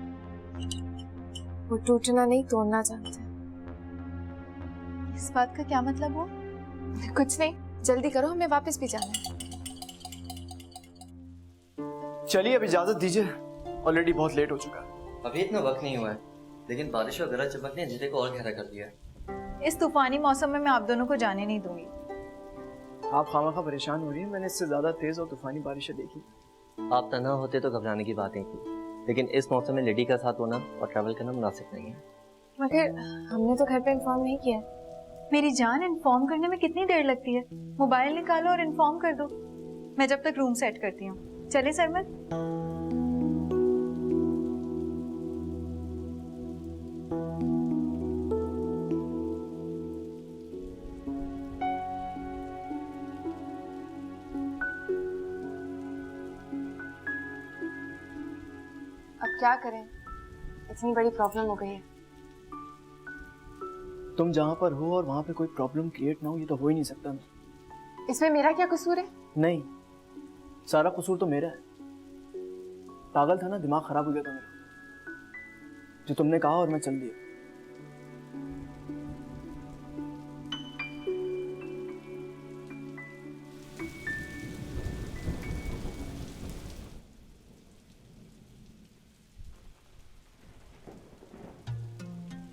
वो टूटना नहीं तोड़ना चाहते। इस बात का क्या मतलब हुआ? कुछ नहीं, जल्दी करो, हमें वापस भी जाना है। चलिए अब इजाजत दीजिए, ऑलरेडी बहुत लेट हो चुका है। अभी इतना वक्त नहीं हुआ है, लेकिन बारिश और गरज चमक ने अंधेरे को और गहरा कर दिया है। इस तूफानी मौसम में मैं आप दोनों को जाने नहीं दूंगी। आप खामखा परेशान हो रही हैं, मैंने इससे ज्यादा तेज और तूफानी बारिशें देखी। आप तन्हा होते तो घबराने की बात नहीं थी, लेकिन इस मौसम में लेडी का साथ होना और ट्रैवल करना मुनासिब नहीं है। मगर हमने तो घर पे इन्फॉर्म नहीं किया। मेरी जान, इन्फॉर्म करने में कितनी देर लगती है? मोबाइल निकालो और इन्फॉर्म कर दो। मैं जब तक रूम सेट करती हूँ। चले सरमत? अब क्या करें, इतनी बड़ी प्रॉब्लम हो गई है। तुम जहाँ पर हो और वहाँ पे कोई प्रॉब्लम क्रिएट ना हो, ये तो हो ही नहीं सकता ना। इसमें मेरा क्या कसूर है? नहीं, सारा कसूर तो मेरा है। पागल था ना, दिमाग खराब हो गया था मेरा। जो तुमने कहा और मैं चल दिया।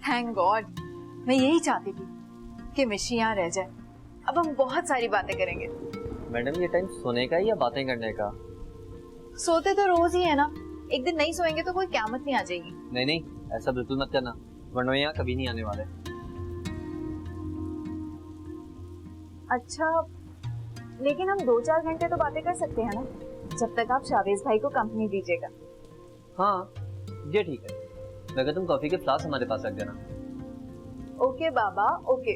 थैंक गॉड, मैं यही चाहती थी कि मिशी यहाँ रह जाए। अब हम बहुत सारी बातें करेंगे। मैडम ये टाइम सोने का है या बातें करने का? सोते तो रोज ही है ना, एक दिन नहीं सोएंगे तो कोई क़यामत नहीं आ जाएगी। नहीं नहीं, ऐसा बिल्कुल मत करना, वरना यहाँ कभी नहीं आने वाले। अच्छा, लेकिन हम 2-4 घंटे तो बातें कर सकते हैं ना, जब तक आप शावेज भाई को कंपनी दीजिएगा। हाँ ये ठीक है, लगा तुम कॉफी के फ्लास्क हमारे पास रख देना। ओके बाबा, ओके।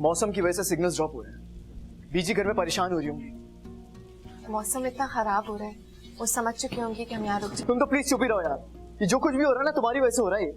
मौसम की वजह से सिग्नल्स ड्रॉप हो रहे हैं। बीजी घर में परेशान हो रही होंगी। मौसम इतना खराब हो रहा है, वो समझ चुकी होंगी कि हम यहाँ रुक जाए। तुम तो प्लीज चुप ही रहो यार, ये जो कुछ भी हो रहा है ना तुम्हारी वजह से हो रहा है ये।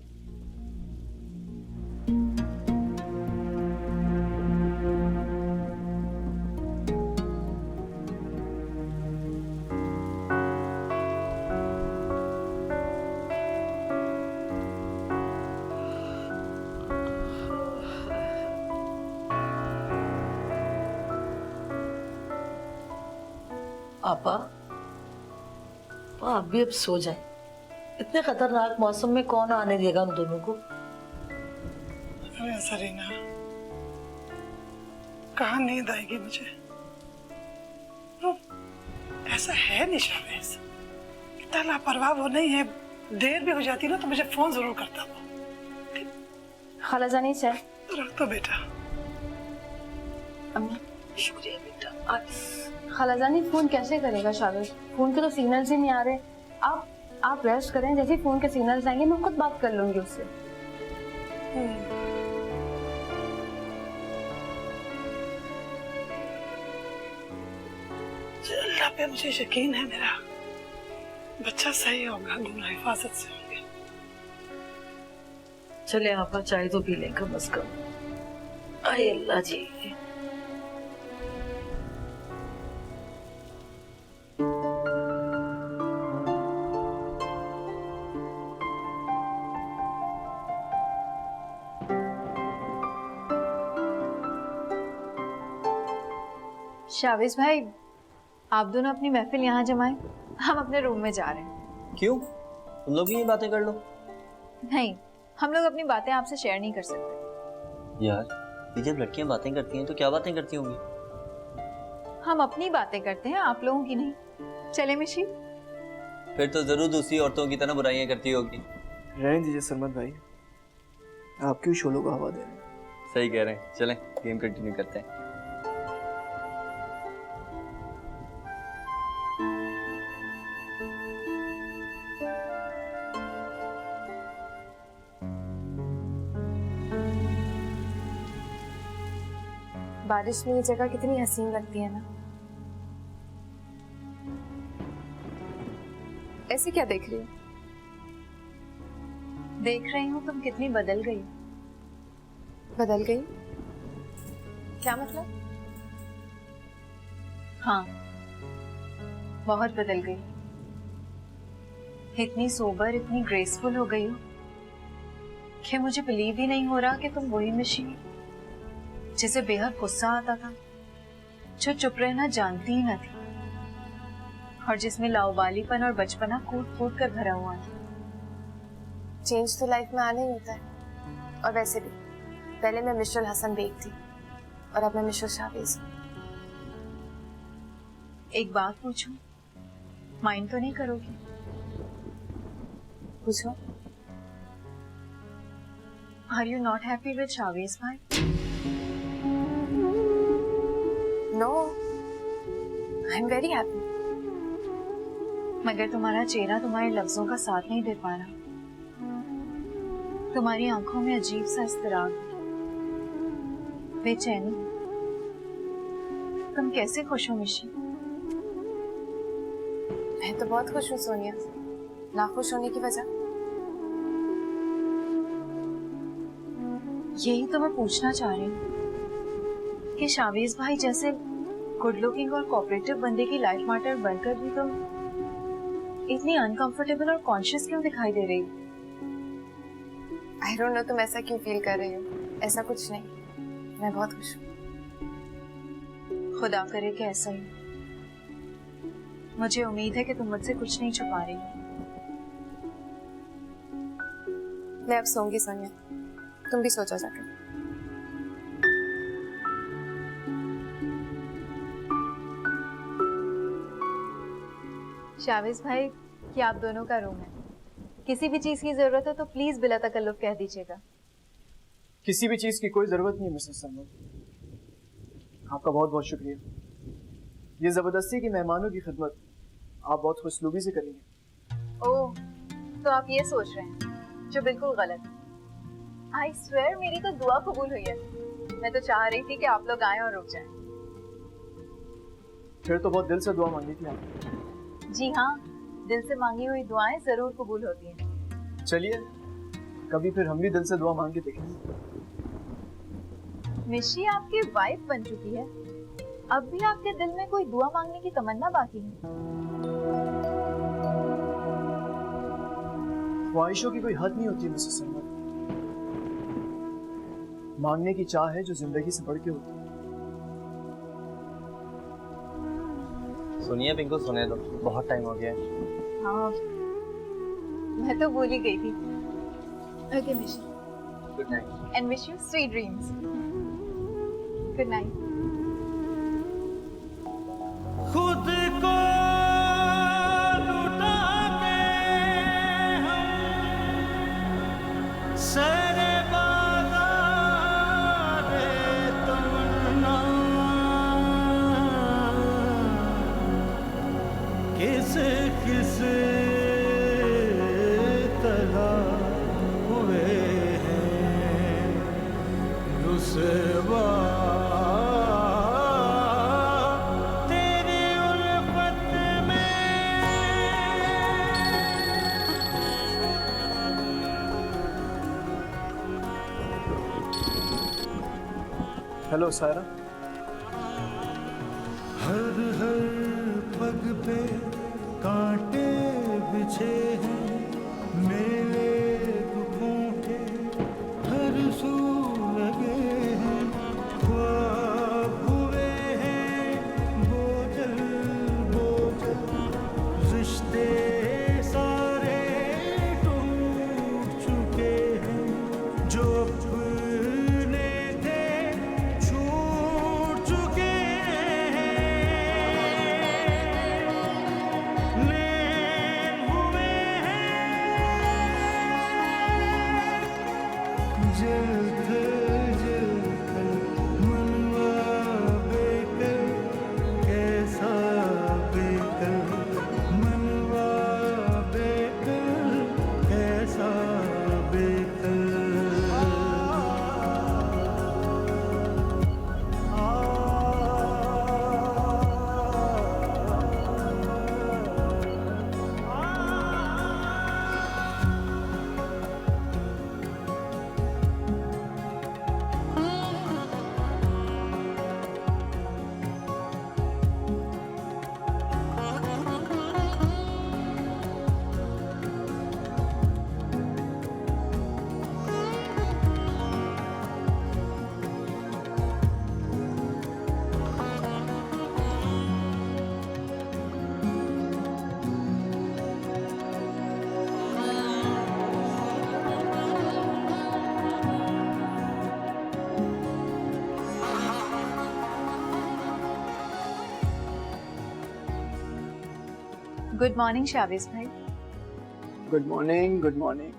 आपा, आप भी अब सो जाए। इतने खतरनाक मौसम में कौन आने देगा उन दोनों को? अरे सरीना, कहाँ नींद आएगी मुझे? ऐसा है नहीं शावेज, इतना लापरवाह वो नहीं है। देर भी हो जाती ना तो मुझे फोन जरूर करता वो। खाला जानी चाहे रख तो बेटा। अम्मी शुक्रिया बेटा। खाला जानी फोन कैसे करेगा शावेज? फोन के तो सिग्नल्स ही नहीं आ रहे। आप रेस्ट करें, जैसे फोन के सिग्नल्स आएंगे मैं खुद बात कर लूंगी उससे। अल्लाह पे मुझे यकीन है, मेरा बच्चा सही होगा, दोनों हिफाजत से होंगे। चले आपा, चाय तो पी लें कम से कम। आए अल्लाह जी। शावेज भाई, आप दोनों अपनी महफिल यहाँ जमाएं, हम अपने रूम में जा रहे हैं। क्यों? तुम लोग भी ये बातें कर लो। नहीं, हम लोग अपनी बातें आपसे शेयर नहीं कर सकते। यार, ये जब लड़कियां बातें करती हैं तो क्या बातें करती होंगी? हम अपनी बातें करते हैं, आप लोगों की नहीं। चले मिशी? फिर तो जरूर दूसरी औरतों की तरह बुराइयां करती होगी। रहने दीजिए सरमत भाई, आप क्यों शोलों को हवा दे रहे हैं? सही कह रहे हैं, चलें गेम कंटिन्यू करते हैं। बारिश में ये जगह कितनी हसीन लगती है ना। ऐसे क्या देख रही हो? देख रही हूँ तुम कितनी बदल गई। बदल गई? क्या मतलब? हाँ, बहुत बदल गई। इतनी सोबर, इतनी ग्रेसफुल हो गई हो कि मुझे बिलीव ही नहीं हो रहा कि तुम वही मिशी हो जिसे बेहद गुस्सा आता था, जो चुप रहना जानती ही न थी और जिसमें लाउबालीपन और बचपना कूट कूट कर भरा हुआ था। चेंज तो लाइफ में आना ही होता है, और वैसे भी पहले मैं मिशेल हसन बेग थी और अब मैं मिशेल शावेज। एक बात पूछूं, माइंड तो नहीं करोगी? पूछो। Are you not happy with Shavez भाई? No, I am very happy. मगर तुम्हारा चेहरा तुम्हारे लफ्जों का साथ नहीं दे पा रहा। तुम्हारी आंखों में अजीब सा इस्तराब, बेचैनी। तुम कैसे खुश हो मिशी? मैं तो बहुत खुश हूँ सोनिया, ना खुश होने की वजह। यही तो मैं पूछना चाह रही हूँ कि शावेज भाई जैसे गुड लुकिंग और कोऑपरेटिव बंदे की लाइफ पार्टनर बनकर भी तुम इतनी अनकंफर्टेबल और कॉन्शियस क्यों दिखाई दे रही? आई डोंट नो तुम ऐसा क्यों फील कर रही हो। ऐसा कुछ नहीं, मैं बहुत खुश हूँ। खुदा करे कि ऐसा ही। मुझे उम्मीद है कि तुम मुझसे कुछ नहीं छुपा रही। मैं अब सोऊंगी सोनिया, तुम भी सो जाओ जाकर। शाविज भाई, क्या आप दोनों का रूम है? किसी भी चीज की जरूरत है तो प्लीज बिला तकल्लुफ कह दीजिएगा। किसी भी चीज की कोई जरूरत नहीं है मिसेस सरमद, आपका बहुत बहुत शुक्रिया। ये जबरदस्ती की मेहमानों की खिदमत आप बहुत खुशलूबी से करेंगे। ओह, तो आप ये सोच रहे हैं, जो बिल्कुल गलत है। आई स्वेयर मेरी तो दुआ कबूल हुई है। मैं तो चाह रही थी कि आप लोग आए और रुक जाएं। फिर तो बहुत दिल से दुआ मांगी थी आपने। जी हाँ, दिल से मांगी हुई दुआएं जरूर कबूल होती हैं। चलिए, कभी फिर हम भी दिल से दुआ मांग के देखेंगे। मिशी आपकी वाइफ बन चुकी है, अब भी आपके दिल में कोई दुआ मांगने की तमन्ना बाकी है? ख्वाहिशों की कोई हद नहीं होती मिसेस सरमद। मांगने की चाह है जो जिंदगी से बढ़ के होती है। सुनिए पिंकू, सुने दो, बहुत टाइम हो गया है। हाँ, मैं तो भूल ही गई थी। ओके मिशी, good night and wish you sweet dreams. Good night. खुद को लुटा के हम सरे बाज़ारे तमन्ना किस किस तरह हुए हैं रुसवा हेलो सायरा। हर हर पग पे कांटे बिछे हैं, मेरे दुखों के हर सू लगे हैं, ख्वाब हुए हैं बोझल बोझल, रिश्ते सारे टूट चुके हैं, जो अपने थे छूट चुके हैं, हुए हैं जल्द जल्द मनवा बेकल, कैसा बेकल मनवा बेकल, कैसा बेकल। गुड मॉर्निंग शाविज भाई। Good morning, good morning.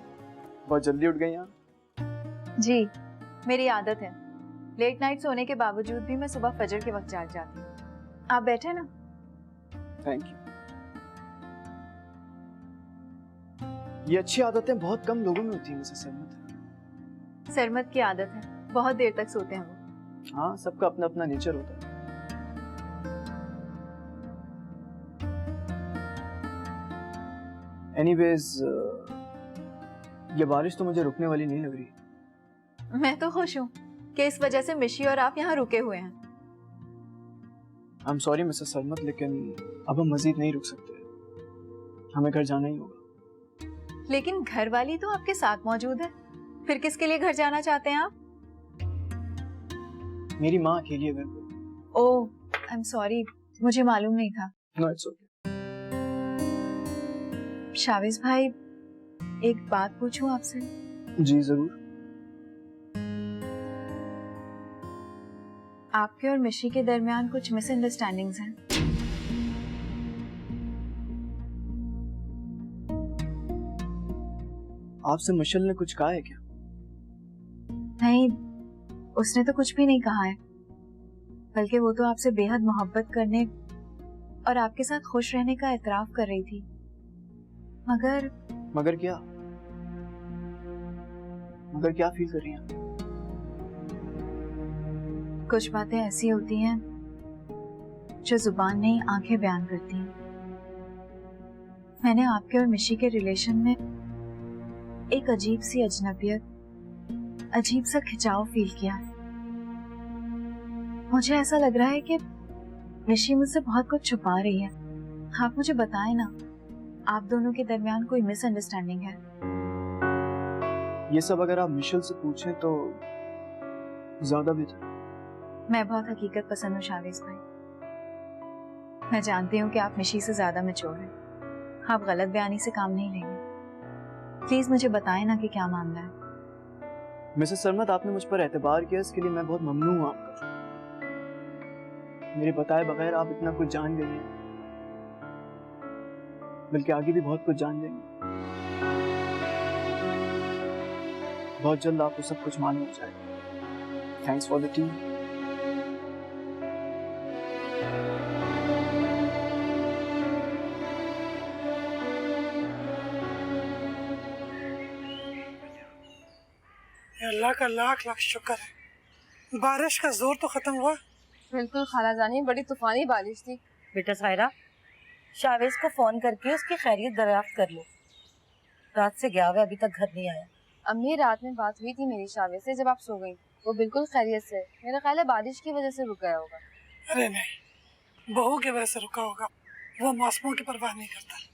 बहुत जल्दी उठ गई आप? जी, मेरी आदत है। लेट नाइट सोने के बावजूद भी मैं सुबह फजर के वक्त जाग जाती हूँ। आप बैठे ना। Thank you. ये अच्छी आदतें बहुत कम लोगों में होती हैं मिसेस सरमद। सरमद की आदत है, बहुत देर तक सोते हैं वो। हाँ, सबका अपना अपना नेचर होता है। एनीवेज, ये बारिश तो मुझे रुकने वाली नहीं लग रही। मैं तो खुश हूँ कि इस वजह से मिशी और आप यहाँ रुके हुए हैं। I am sorry Mrs Sarmad, लेकिन अब हम मजीद नहीं रुक सकते, हमें घर जाना ही होगा। लेकिन घर वाली तो आपके साथ मौजूद है, फिर किसके लिए घर जाना चाहते हैं आप? मेरी माँ अकेली है घर पे। ओह, आई एम सॉरी, मुझे मालूम नहीं था। No, it's okay. शाविज भाई, एक बात पूछूं आपसे? जी जरूर। आपके और मिशी के दरमियान कुछ मिसअंडरस्टैंडिंग्स हैं। आपसे मिशेल ने कुछ कहा है क्या? नहीं, उसने तो कुछ भी नहीं कहा है, बल्कि वो तो आपसे बेहद मोहब्बत करने और आपके साथ खुश रहने का एतराफ कर रही थी। मगर क्या? मगर क्या फील कर रही हैं? कुछ बातें ऐसी होती हैं जो जुबान नहीं आंखें बयान करती हैं। मैंने आपके और मिशी के रिलेशन में एक अजीब सी अजनबियत, अजीब सा खिंचाव फील किया है। मुझे ऐसा लग रहा है कि मिशी मुझसे बहुत कुछ छुपा रही है। आप मुझे बताएं ना, आप दोनों के दरमियान कोई मिसअंडरस्टैंडिंग है? ये सब अगर आप मिशेल से पूछें तो ज्यादा बेहतर। मैं बहुत हकीकत पसंद हूँ शावेज भाई। मैं जानती हूँ कि आप मिशी से ज्यादा मैच्योर हैं। आप गलत बयानी से काम नहीं लेंगे। प्लीज मुझे बताएं ना कि क्या मामला है। मिसेस सरमत, आपने मुझ पर एतबार किया, इसके लिए मैं बहुत ममनून हूँ आपका। मेरे बताए बगैर आप इतना कुछ जान गई हैं, बल्कि आगे भी बहुत कुछ जान लेंगे। बहुत जल्द आपको सब कुछ मालूम हो जाएगा। Thanks for the tea. Allah का लाख लाख शुक्र है, बारिश का जोर तो खत्म हुआ। बिल्कुल खाला जानी, बड़ी तूफानी बारिश थी। बेटा सायरा, शावेज को फोन करके उसकी खैरियत दरियाफ्त कर लो। रात से गया हुआ, अभी तक घर नहीं आया। अम्मी, रात में बात हुई थी मेरी शावेज से जब आप सो गई। वो बिल्कुल खैरियत से। मेरा ख्याल है बारिश की वजह से रुक गया होगा। अरे नहीं, बहू की वजह से रुका होगा। वो मौसमों की परवाह नहीं करता।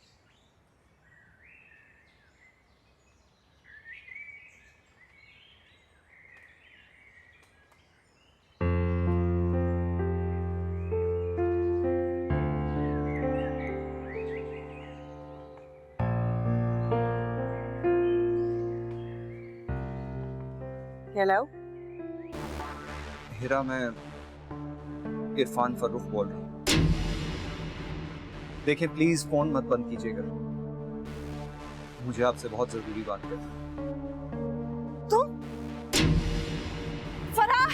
हेलो, हीरा, मैं इरफान फर्रुख बोल रहा हूँ। देखिए, प्लीज फोन मत बंद कीजिएगा, मुझे आपसे बहुत जरूरी बात करनी है। तुम फराह,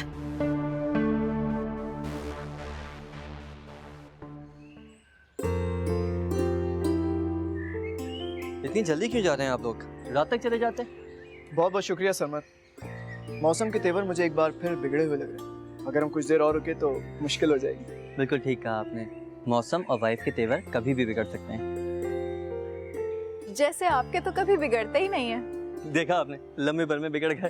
इतनी जल्दी क्यों जा रहे हैं आप लोग? रात तक चले जाते। बहुत बहुत शुक्रिया सरमत। मौसम के तेवर मुझे एक बार फिर बिगड़े हुए लग रहे हैं। अगर हम कुछ देर और रुके तो मुश्किल हो जाएगी। बिल्कुल ठीक कहा आपने। मौसम और वाइफ के तेवर कभी भी बिगड़ सकते हैं। जैसे आपके तो कभी बिगड़ते ही नहीं है। देखा आपने, लम्बे भर में बिगड़ गए।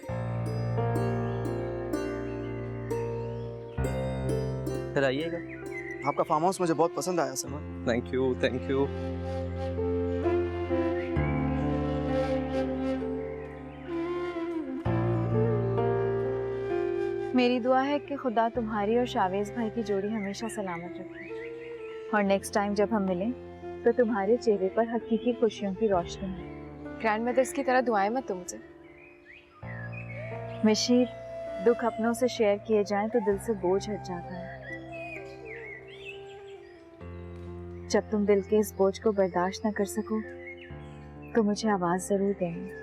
फिर आइएगा। आपका फार्म हाउस मुझे बहुत पसंद आया Sarmat. Thank you, thank you. मेरी दुआ है कि खुदा तुम्हारी और शावेज भाई की जोड़ी हमेशा सलामत रखे, और नेक्स्ट टाइम जब हम मिलें तो तुम्हारे चेहरे पर हकीकी खुशियों की रोशनी हो। ग्रैंड मदर्स की तरह दुआएं मत दो मुझे। मिशी, दुख अपनों से शेयर किए जाएं तो दिल से बोझ हट जाता है। जब तुम दिल के इस बोझ को बर्दाश्त न कर सको तो मुझे आवाज जरूर देना।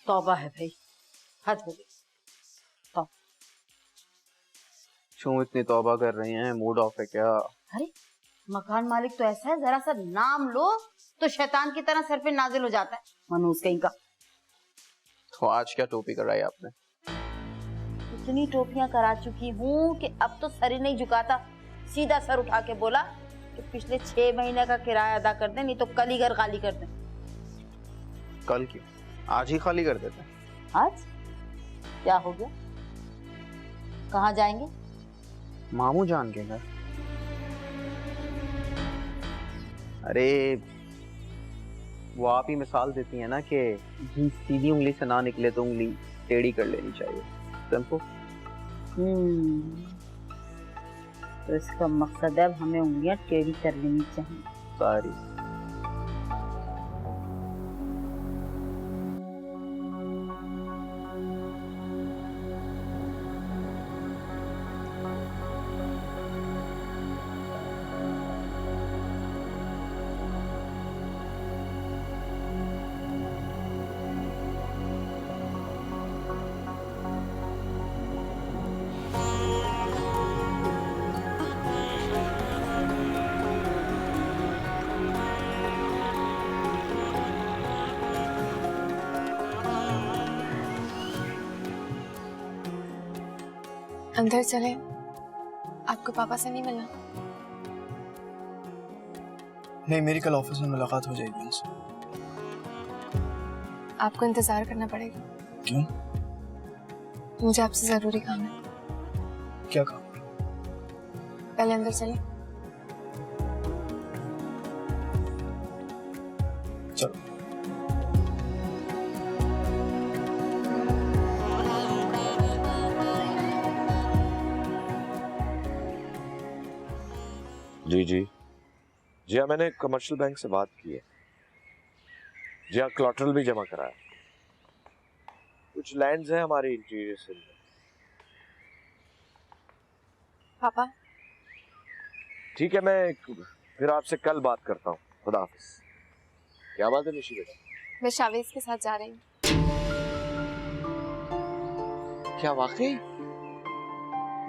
तौबा है भाई, हद हो गई। क्यों इतनी तौबा कर रही हैं? मूड ऑफ है क्या? अरे मकान मालिक तो ऐसा है, जरा सा नाम लो तो शैतान की तरह सर पे नाजिल हो जाता है। मनूस कहीं का। तो आज क्या टोपी कराई आपने? इतनी टोपियां करा चुकी हूँ कि अब तो सर ही नहीं झुकाता। सीधा सर उठा के बोला कि पिछले 6 महीने का किराया अदा कर दे, नहीं तो कल ही घर खाली कर दे। कल क्यों? आज ही खाली कर देते। आज क्या हो गया? कहाँ जाएंगे? मामू जान के घर। अरे वो आप ही मिसाल देती है ना कि सीधी उंगली से ना निकले तो उंगली टेढ़ी कर लेनी चाहिए। सिंपल। तो इसका मकसद है अब हमें उंगलियां टेढ़ी कर लेनी चाहिए। सारी। अंदर चले, आपको पापा से नहीं मिलना? नहीं, मेरी कल ऑफिस में मुलाकात हो जाएगी उनसे। आपको इंतजार करना पड़ेगा। क्यों? मुझे आपसे जरूरी काम है। क्या काम? पहले अंदर चले। चलो। जी जी जी हाँ, मैंने कमर्शियल बैंक से बात की है। जी हाँ, कोलैटरल भी जमा कराया। कुछ लैंड्स हैं हमारे इंटीरियर से। पापा ठीक है, मैं फिर आपसे कल बात करता हूँ। खुदा हाफिज। क्या बात है निशी बेटा? मैं शावेज के साथ जा रही हूँ। क्या वाकई?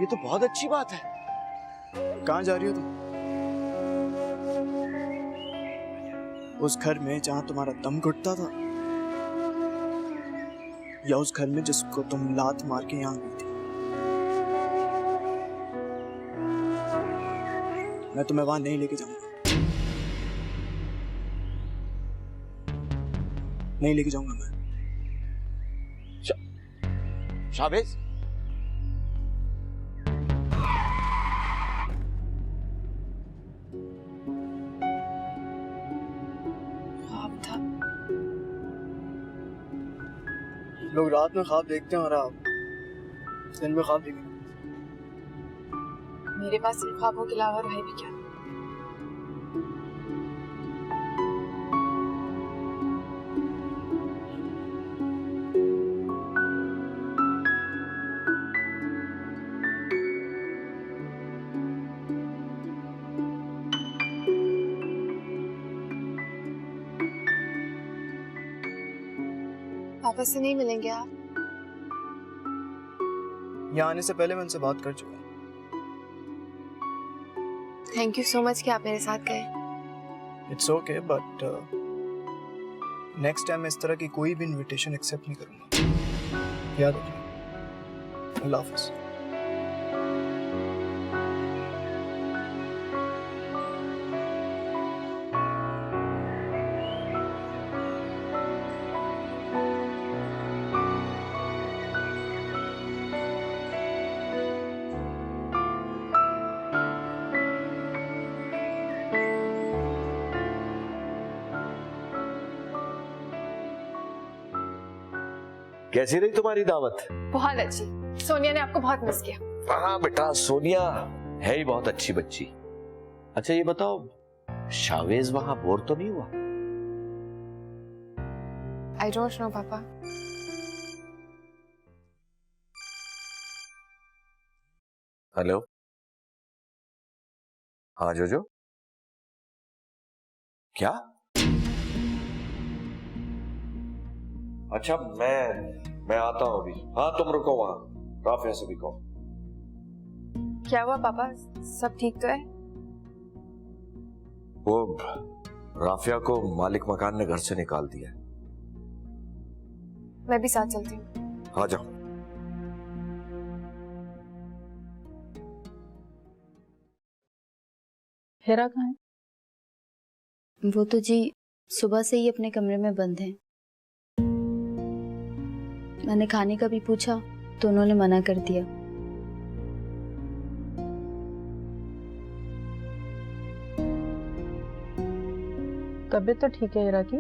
ये तो बहुत अच्छी बात है। कहाँ जा रही हो तुम? उस घर में जहां तुम्हारा दम घुटता था, या उस घर में जिसको तुम लात मार के यहाँ गई थी? मैं तुम्हें वहां नहीं लेके जाऊंगा। नहीं लेके जाऊंगा मैं। शावेज, लोग रात में ख्वाब देखते हैं और आप दिन में ख्वाब देखते हैं। मेरे पास इन ख्वाबों के अलावा रहे भी क्या? पापा से नहीं मिलेंगे आप? यहाँ आने से पहले मैं उनसे बात कर चुका हूँ। थैंक यू सो मच कि आप मेरे साथ गए। It's okay, but next time मैं इस तरह की कोई भी इनविटेशन एक्सेप्ट नहीं करूँगा। याद रखिए। अल्लाह हाफ़िज़। कैसी रही तुम्हारी दावत? बहुत अच्छी। सोनिया ने आपको बहुत मिस किया। हाँ बेटा, सोनिया है ही बहुत अच्छी बच्ची। अच्छा ये बताओ, शावेज वहां बोर तो नहीं हुआ? आई डोंट नो पापा। हेलो, हाँ जोजो, क्या? अच्छा मैं आता हूँ अभी। हाँ तुम रुको वहां, राफिया से भी कहो। क्या हुआ पापा, सब ठीक तो है? वो राफिया को मालिक मकान ने घर से निकाल दिया। मैं भी साथ चलती हूँ। आ जाओ। हेरा कहाँ है? वो तो जी सुबह से ही अपने कमरे में बंद हैं। मैंने खाने का भी पूछा तो उन्होंने मना कर दिया। तबीयत तो ठीक है हेरा की?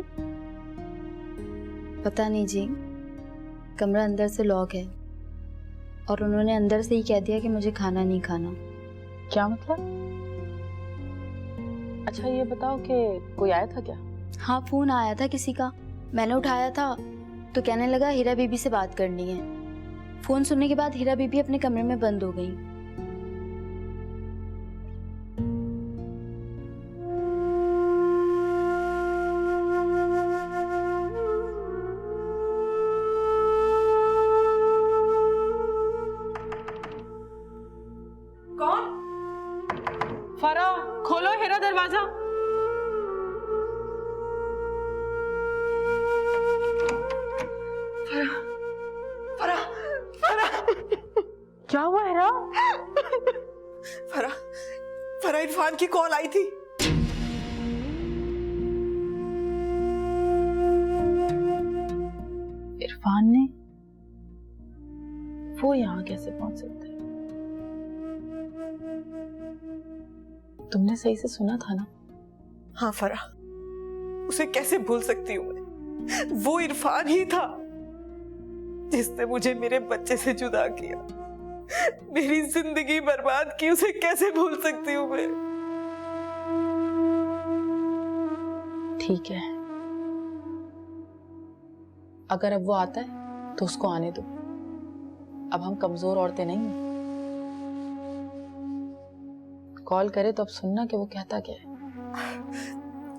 पता नहीं जी, कमरा अंदर से लॉक है और उन्होंने अंदर से ही कह दिया कि मुझे खाना नहीं खाना। क्या मतलब? अच्छा ये बताओ कि कोई आया था क्या? हाँ, फोन आया था किसी का, मैंने उठाया था तो कहने लगा हीरा बीबी से बात करनी है। फोन सुनने के बाद हीरा बीबी अपने कमरे में बंद हो गई। कौन? फरा, खोलो हेरा दरवाजा। फरा, फरा, क्या हुआ हेरा? फरा, फरा, इरफान की कॉल आई थी। इरफान ने? वो यहाँ कैसे पहुंच सकता है? तुमने सही से सुना था ना? हाँ फरा, उसे कैसे भूल सकती हूँ मैं? वो इरफान ही था जिसने मुझे मेरे बच्चे से जुदा किया, मेरी जिंदगी बर्बाद की। उसे कैसे भूल सकती हूँ मैं? ठीक है, अगर अब वो आता है तो उसको आने दो। अब हम कमजोर औरतें नहीं हैं। कॉल करे तो अब सुनना कि वो कहता क्या है।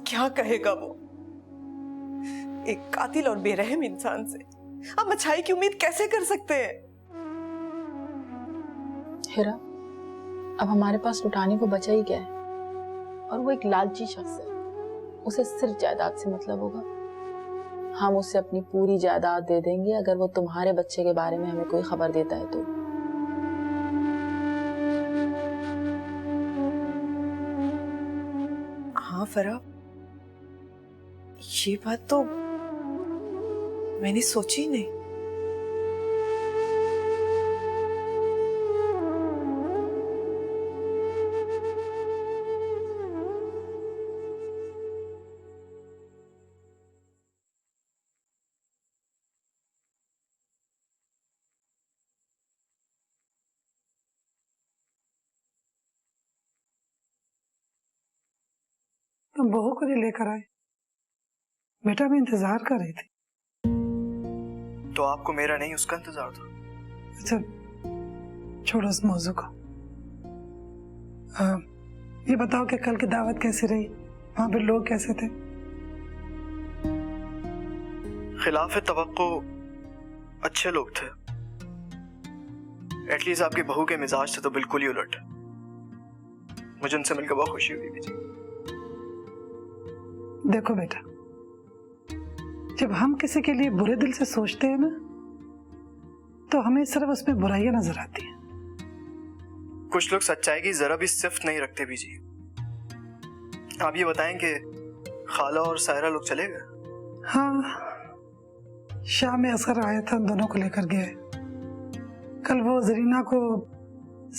क्या कहेगा वो? एक कातिल और बेरहम इंसान से हम अच्छाई की उम्मीद कैसे कर सकते हैं? हेरा, अब हमारे पास लुटाने को बचा ही क्या है? और वो एक लालची शख्स है, उसे सिर्फ जायदाद से मतलब होगा। हम उसे अपनी पूरी जायदाद दे देंगे अगर वो तुम्हारे बच्चे के बारे में हमें कोई खबर देता है तो। हाँ फरा, ये बात तो मैंने सोची नहीं। तुम बहू को नहीं लेकर आए? बेटा मैं इंतजार कर रही थी। तो आपको मेरा नहीं उसका इंतजार था? अच्छा छोड़ो उस मौजू को। ये बताओ कि कल की दावत कैसी रही? वहां पर लोग कैसे थे? खिलाफ तवक्को अच्छे लोग थे। एटलीस्ट आपकी बहू के मिजाज से तो बिल्कुल ही उलट। मुझे उनसे मिलकर बहुत खुशी हुई भी जी। देखो बेटा, जब हम किसी के लिए बुरे दिल से सोचते हैं ना तो हमें सिर्फ उसमें बुराइयां नजर आती हैं। कुछ लोग सच्चाई की जरा भी सिफ्त नहीं रखते भी जी। आप ये बताएं कि खाला और सायरा लोग चले गए? हाँ, शाम में असगर आया था, दोनों को लेकर गए। कल वो जरीना को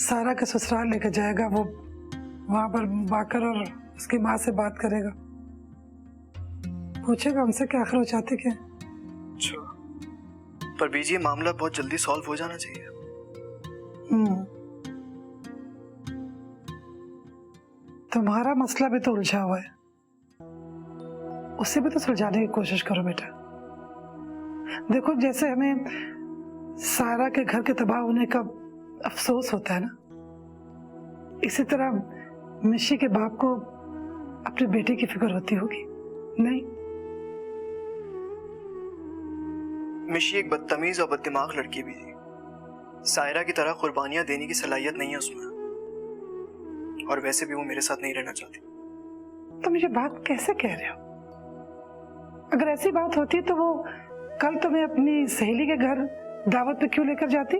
सारा के ससुराल लेकर जाएगा। वो वहां पर बाकर और उसकी माँ से बात करेगा, पूछेगा उनसे कि आखिर वो चाहते क्या। अच्छा, पर बीजी ये मामला बहुत जल्दी सॉल्व हो जाना चाहिए। तुम्हारा मसला भी तो उलझा हुआ है, उसे भी तो सुलझाने की कोशिश करो बेटा। देखो जैसे हमें सारा के घर के तबाह होने का अफसोस होता है ना, इसी तरह मिशी के बाप को अपने बेटे की फिक्र होती होगी, नहीं? मिशी एक बदतमीज और बददिमाग लड़की भी थी। सायरा की तरह कुर्बानियां देने की सलाहियत नहीं है उसमें, और वैसे भी वो मेरे साथ नहीं रहना चाहती। तुम ये बात कैसे कह रहे हो? अगर ऐसी बात होती तो वो कल तुम्हें अपनी सहेली के घर दावत पे क्यों लेकर जाती?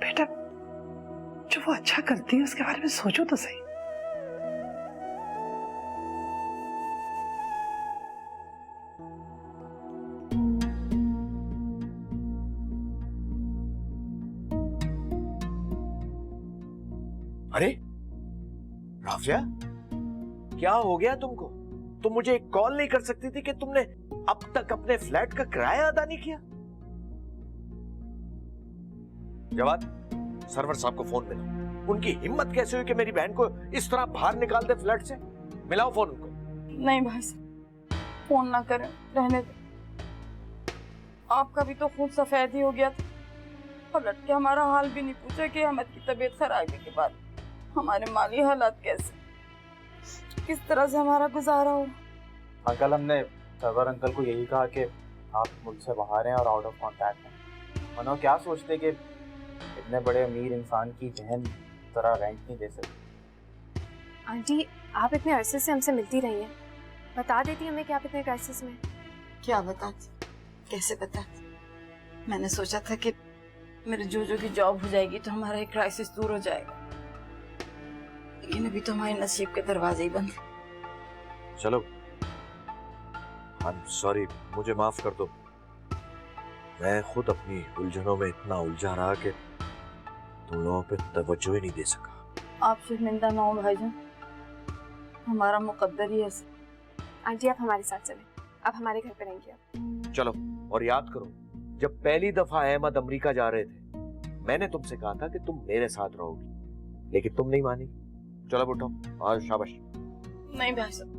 बेटा, जो वो अच्छा करती है उसके बारे में सोचो तो सही। अरे राफिया, क्या हो गया तुमको? तुम मुझे एक कॉल नहीं कर सकती थी कि तुमने अब तक अपने फ्लैट का किराया अदा नहीं किया? जवाद, सर्वर साहब को फोन मिलाओ। उनकी हिम्मत कैसे हुई कि मेरी बहन को इस तरह बाहर निकाल दे फ्लैट से? मिलाओ फोन उनको। नहीं भाई साहब, फोन ना करें, रहने दो। आपका भी तो खून सफेद ही हो गया था, पलट के हमारा हाल भी नहीं पूछा कि अहमद की तबीयत खराबी के बाद हमारे माली हालात कैसे, किस तरह से हमारा गुजारा हो। अंकल, हमने सरवर अंकल को यही कहा कि आप मुल्क से बाहर हैं और आउट ऑफ कॉन्टैक्ट हैं, वरना क्या सोचते कि इतने बड़े अमीर इंसान की बहन तरह रेंट नहीं दे सकती। आंटी, आप इतने अरसे से हमसे मिलती रही हैं, बता देती हमें कि आप इतने क्राइसिस में। क्या बताती, कैसे बताती? मैंने सोचा था कि मेरे जोजो की जॉब हो जाएगी तो हमारा एक क्राइसिस दूर हो जाएगा, लेकिन अभी तो हमारे नसीब के दरवाजे ही बंद। चलो, आई एम सॉरी, मुझे माफ कर दो। मैं खुद अपनी उलझनों में इतना उलझा रहा कि तुम लोगों पे तवज्जो ही नहीं दे सका। आप शर्मिंदा ना हो भाईजान, हमारा मुकद्दर ही ऐसा। आंटी, आप हमारे साथ चलें, आप हमारे घर पे रहेंगे आप। चलो, और याद करो, जब पहली दफा अहमद अमेरिका जा रहे थे, मैंने तुमसे कहा था कि तुम मेरे साथ रहोगी, लेकिन तुम नहीं मानी। चलो उठो, और शाबाश। नहीं भाई साहब,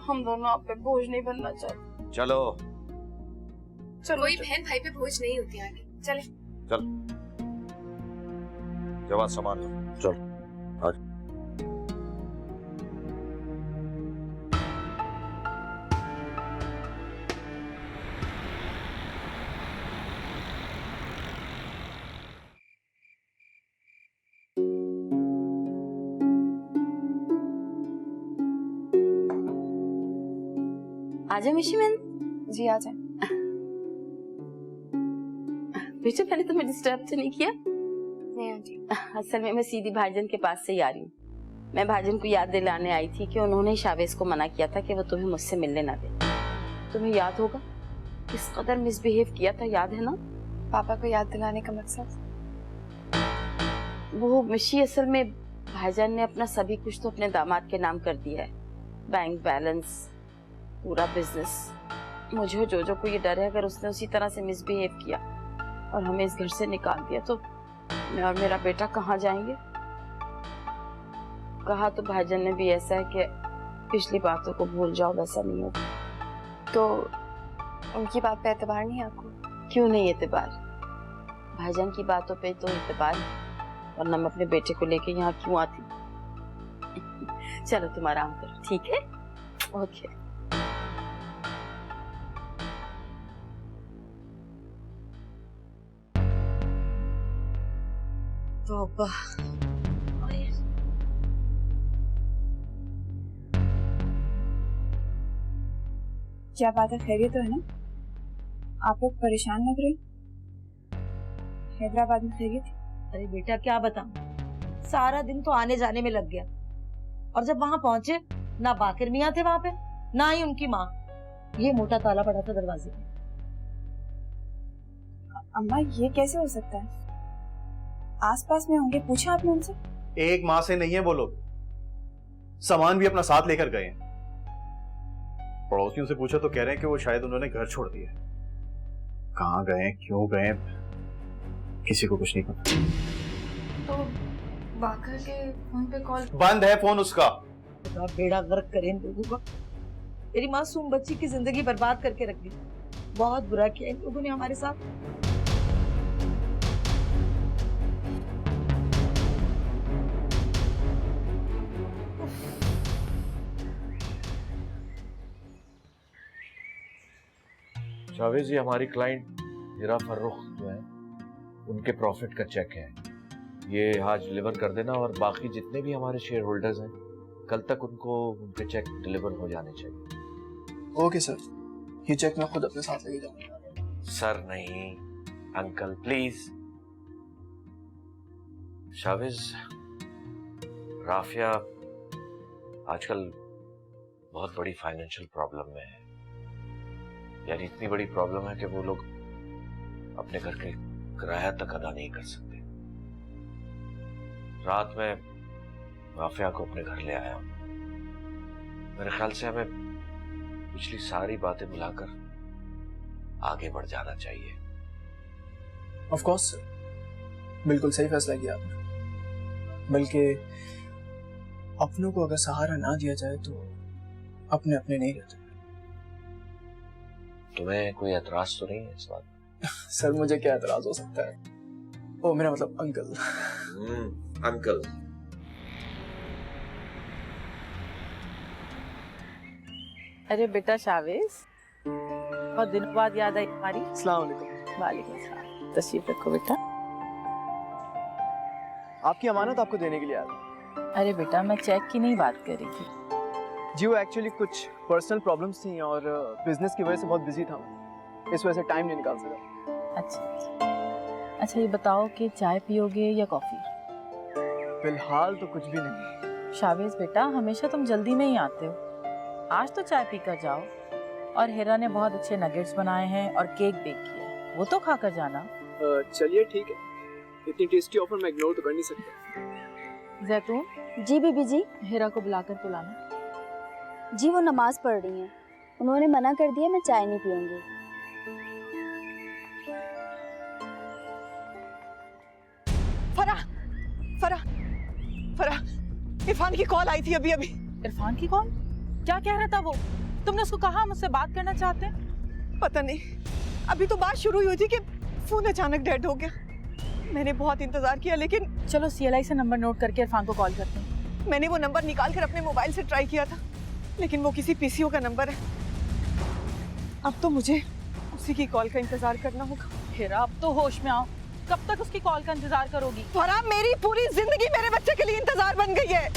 हम दोनों आप पे बोझ नहीं बनना चाहते। चलो कोई बहन भाई पे बोझ नहीं होती आगे। चले। चल, जवाब सामान लो, चल। आज आजा मिशी मैन। जी आ जाए। बेटा, पहले तो मैं डिस्टर्ब तो नहीं किया? नहीं आंटी। असल में मैं सीधी भाईजान के पास से ही आ रही हूँ। मैं भाईजान को याद दिलाने आई थी कि उन्होंने शावेज को मना किया था कि वो तुम्हें मुझसे मिलने ना दे। तुम्हें याद होगा किस कदर मिसबिहेव किया था, याद है ना? पापा को याद दिलाने का मकसद? वो मिशी, असल में भाईजान ने अपना सभी कुछ तो अपने दामाद के नाम कर दिया है, बैंक बैलेंस, पूरा बिजनेस। मुझे और जोजो को ये डर है अगर उसने उसी तरह से मिसबिहेव किया और हमें इस घर से निकाल दिया तो मैं और मेरा बेटा कहाँ जाएंगे? कहा तो भाईजान ने भी ऐसा है कि पिछली बातों को भूल जाओ, वैसा नहीं होगा। तो उनकी बात पे एतबार नहीं है आपको? क्यों नहीं एतबार? भाईजान की बातों पे तो एतबार, वरना मैं अपने बेटे को लेके यहाँ क्यों आती? चलो तुम आराम करो, ठीक है? ओके। तौबा। क्या बात है, खैरियत तो है ना? आप लोग परेशान लग रहे? हैदराबाद में खैरियत? अरे बेटा, क्या बताऊं, सारा दिन तो आने जाने में लग गया, और जब वहां पहुंचे ना बाकिर मियां थे वहां पे, ना ही उनकी माँ। ये मोटा ताला पड़ा था दरवाजे पे। अम्मा, ये कैसे हो सकता है? आसपास में होंगे, पूछा आपने उनसे? एक माह से नहीं है वो लोग, सामान भी अपना साथ लेकर गए हैं। पड़ोसियों से पूछा तो कह रहे हैं कि वो शायद उन्होंने घर छोड़ दिया। कहाँ गए, क्यों गए, किसी को कुछ नहीं पता। तो बाकर के फोन पे कॉल बंद है फोन उसका। बेड़ा गर्क करे इन लोगों का। मेरी मासूम बच्ची की जिंदगी बर्बाद करके रख दी। बहुत बुरा किया इन लोगों ने हमारे साथ। जावेद जी, हमारी क्लाइंट हीरा फर्रुख जो है, उनके प्रॉफिट का चेक है, ये आज डिलीवर कर देना, और बाकी जितने भी हमारे शेयर होल्डर्स हैं कल तक उनको उनके चेक डिलीवर हो जाने चाहिए। ओके सर, ये चेक मैं खुद अपने साथ लेके जाऊंगा। सर नहीं, अंकल प्लीज। शाविज, राफिया आजकल बहुत बड़ी फाइनेंशियल प्रॉब्लम में है। यानी इतनी बड़ी प्रॉब्लम है कि वो लोग अपने घर के किराया तक अदा नहीं कर सकते। रात में राफिया को अपने घर ले आया। मेरे ख्याल से हमें पिछली सारी बातें मिलाकर आगे बढ़ जाना चाहिए। ऑफ कोर्स सर, बिल्कुल सही फैसला किया आपने। बल्कि अपनों को अगर सहारा ना दिया जाए तो अपने अपने नहीं रहते। तुम्हें कोई एतराज तो नहीं है इस बात? सर मुझे क्या एतराज हो सकता है? ओ मेरा मतलब अंकल। अंकल। अरे बेटा शावेज, बहुत दिनों बाद याद आई हमारी। अस्सलाम वालेकुम। वालेकुम सलाम। तशरीफ रखो बेटा। आपकी अमानत आपको देने के लिए आया। अरे बेटा, मैं चेक की नहीं बात कर रही थी। जी वो एक्चुअली कुछ पर्सनल प्रॉब्लम्स थी और बिजनेस की वजह से बहुत बिजी था मैं, इस वजह से टाइम नहीं निकाल सका। अच्छा ये बताओ कि चाय पियोगे या कॉफी? फिलहाल तो कुछ भी नहीं। शावेज बेटा, हमेशा तुम जल्दी में ही आते हो, आज तो चाय पीकर जाओ। और हेरा ने बहुत अच्छे नगेट्स बनाए हैं और केक बेक किया है, वो तो खाकर जाना। चलिए ठीक है, इतनी टेस्टी ऑफर मैं इग्नोर तो कर नहीं सकता। जैतून। जी बीबी जी। हेरा को बुलाकर बुलाना। जी वो नमाज पढ़ रही हैं, उन्होंने मना कर दिया मैं चाय नहीं पीऊंगी। फराह, फराह, फराह, इरफान की कॉल आई थी अभी अभी। इरफान की कॉल? क्या कह रहा था वो? तुमने उसको कहा मुझसे बात करना चाहते हैं? पता नहीं, अभी तो बात शुरू हुई थी कि फोन अचानक डेड हो गया। मैंने बहुत इंतजार किया लेकिन चलो CLI से नंबर नोट करके इरफान को कॉल करते हैं। मैंने वो नंबर निकाल कर अपने मोबाइल से ट्राई किया था, लेकिन वो किसी PCO का नंबर है। अब तो मुझे उसी की कॉल का इंतजार करना होगा। हेरा, अब तो होश में आओ, कब तक उसकी कॉल का इंतजार करोगी? फराह, मेरी पूरी जिंदगी मेरे बच्चे के लिए इंतजार बन गई है।